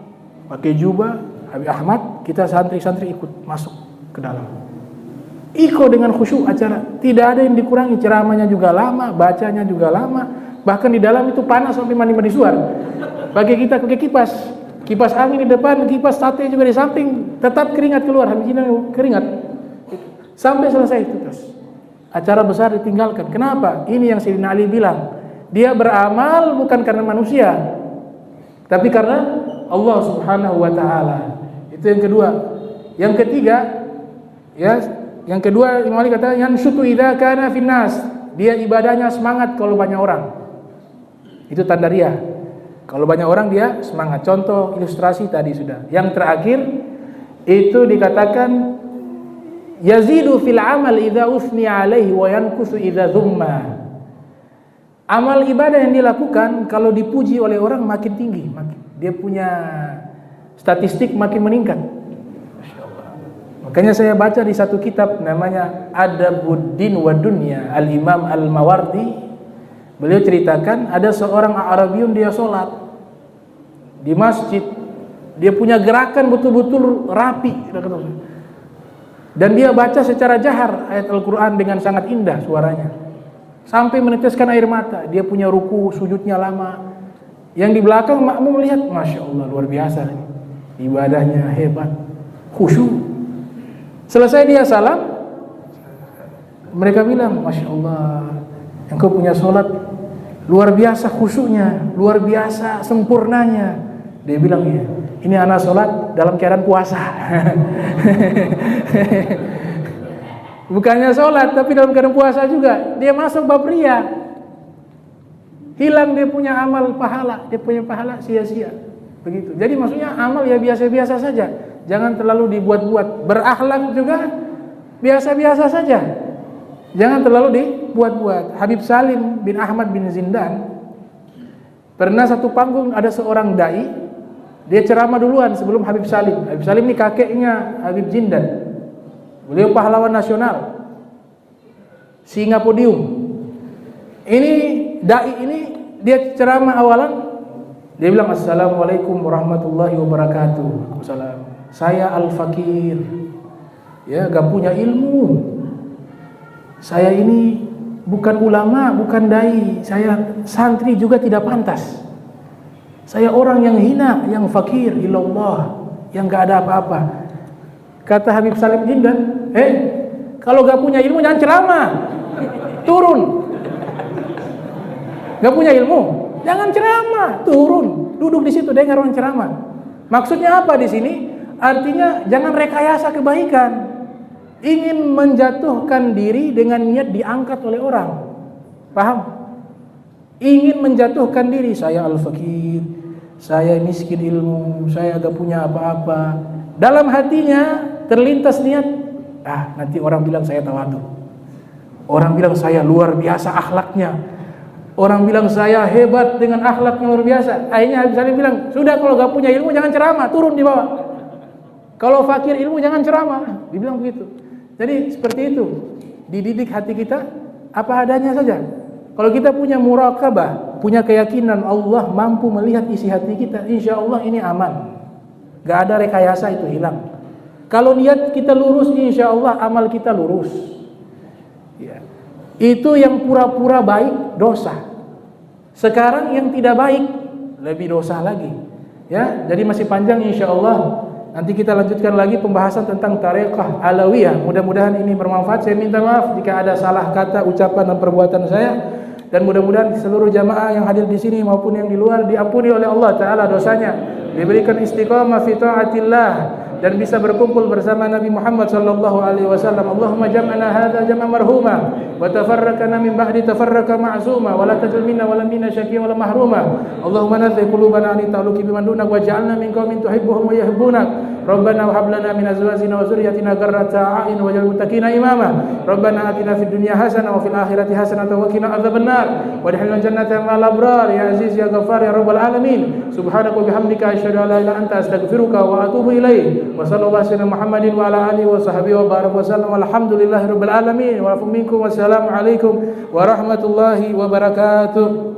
pakai jubah. Habib Ahmad, kita santri-santri ikut masuk ke dalam. Ikut dengan khusyuk acara, tidak ada yang dikurangi. Ceramahnya juga lama, bacanya juga lama. Bahkan di dalam itu panas sampai mandi-mandi suar. Bagi kita pakai kipas angin di depan, kipas sate juga di samping, tetap keringat keluar. Habib Jindan keringat sampai selesai itu terus. Acara besar ditinggalkan. Kenapa? Ini yang Sayyidina Ali bilang, dia beramal bukan karena manusia, tapi karena Allah Subhanahu wa taala. Itu yang kedua. Yang ketiga, yang kedua Imam Ali kata yang syutu idza kana finnas. Dia ibadahnya semangat kalau banyak orang. Itu tanda dia. Kalau banyak orang dia semangat. Contoh ilustrasi tadi sudah. Yang terakhir itu dikatakan yazidu fil amal idza usni alaihi wa yankusu idza dhumma. Amal ibadah yang dilakukan kalau dipuji oleh orang makin tinggi, dia punya statistik makin meningkat. Makanya saya baca di satu kitab namanya Adabuddin wa Dunya Al-Imam Al-Mawardi. Beliau ceritakan ada seorang Arabiyun, dia sholat di masjid, dia punya gerakan betul-betul rapi. Dan dia baca secara jahar ayat Al-Quran dengan sangat indah suaranya, sampai meneteskan air mata. Dia punya ruku, sujudnya lama. Yang di belakang makmum melihat, Masya Allah, luar biasa ini. Ibadahnya hebat, khusyuk. Selesai dia salam, mereka bilang, Masya Allah, engkau punya sholat luar biasa khusyuknya, luar biasa sempurnanya. Dia bilang, iya, ini anak sholat dalam keadaan puasa. Bukannya sholat, tapi dalam keadaan puasa juga. Dia masuk bab riya. Hilang dia punya amal pahala. Dia punya pahala sia-sia. Begitu. Jadi maksudnya amal ya biasa-biasa saja. Jangan terlalu dibuat-buat. Berakhlak juga biasa-biasa saja. Jangan terlalu dibuat-buat. Habib Salim bin Ahmad bin Zindan pernah satu panggung ada seorang dai. Dia ceramah duluan sebelum Habib Salim. Habib Salim ini kakeknya Habib Jindan. Beliau pahlawan nasional, singa podium. Ini dai ini dia ceramah awalan, dia bilang Assalamualaikum warahmatullahi wabarakatuh. Assalam. Saya al-fakir, ya gak punya ilmu. Saya ini bukan ulama, bukan dai. Saya santri juga tidak pantas. Saya orang yang hina, yang fakir ilallah, yang gak ada apa-apa. Kata Habib Salim Jindan, kalau gak punya ilmu jangan ceramah, turun. Gak punya ilmu, jangan ceramah, turun, duduk di situ dengar orang ceramah. Maksudnya apa di sini? Artinya jangan rekayasa kebaikan, ingin menjatuhkan diri dengan niat diangkat oleh orang, paham? Ingin menjatuhkan diri, saya al-fakir, saya miskin ilmu, saya gak punya apa-apa. Dalam hatinya terlintas niat, nanti orang bilang saya tawadhu, orang bilang saya luar biasa akhlaknya, Orang bilang saya hebat dengan akhlaknya luar biasa. Akhirnya Habib Salim bilang, sudah kalau gak punya ilmu jangan ceramah, turun di bawah. Kalau fakir ilmu jangan ceramah. Dibilang begitu. Jadi seperti itu. Dididik hati kita apa adanya saja. Kalau kita punya muraqabah, punya keyakinan Allah mampu melihat isi hati kita, insya Allah ini aman. Gak ada rekayasa, itu hilang. Kalau niat kita lurus, insya Allah amal kita lurus. Ya. Itu yang pura-pura baik dosa. Sekarang yang tidak baik lebih dosa lagi. Ya, jadi masih panjang insya Allah. Nanti kita lanjutkan lagi pembahasan tentang Tariqah Alawiyah. Mudah-mudahan ini bermanfaat. Saya minta maaf jika ada salah kata, ucapan dan perbuatan saya. Dan mudah-mudahan seluruh jamaah yang hadir di sini maupun yang di luar diampuni oleh Allah Ta'ala dosanya, diberikan istiqamah fi ta'atillah, dan bisa berkumpul bersama Nabi Muhammad sallallahu alaihi wasallam. Allahumma jam'ana hadza jam'an marhuma wa tafarraqana min ba'di tafarraqa ma'suma wa la tajal minna wa la minna syaqiyyan wa la mahruma. Allahumma nadhi qulubana an ta'alluqi biman dunak waj'alna min qaumin tuhibbuhum wa yuhibbunak. Rabbana wa hab lana min azwajina wa dhurriyyatina qurrata a'yun waj'al muttaqina imama. Rabbana atina fid dunya hasanah wa fil akhirati hasanah wa qina adzabannar. Wadkhilna jannata ma'al abrar ya aziz ya ghaffar ya rabbal alamin. Subhanaka wa bihamdika asyhadu an la ilaha illa anta astaghfiruka wa atubu ilaik. Wa sallallahu alaihi Muhammadin wa ala alihi wa sahbihi wa baraka wa sallam. Alhamdulillahirabbil alamin. Wa minkum wassalamu alaikum warahmatullahi wabarakatuh.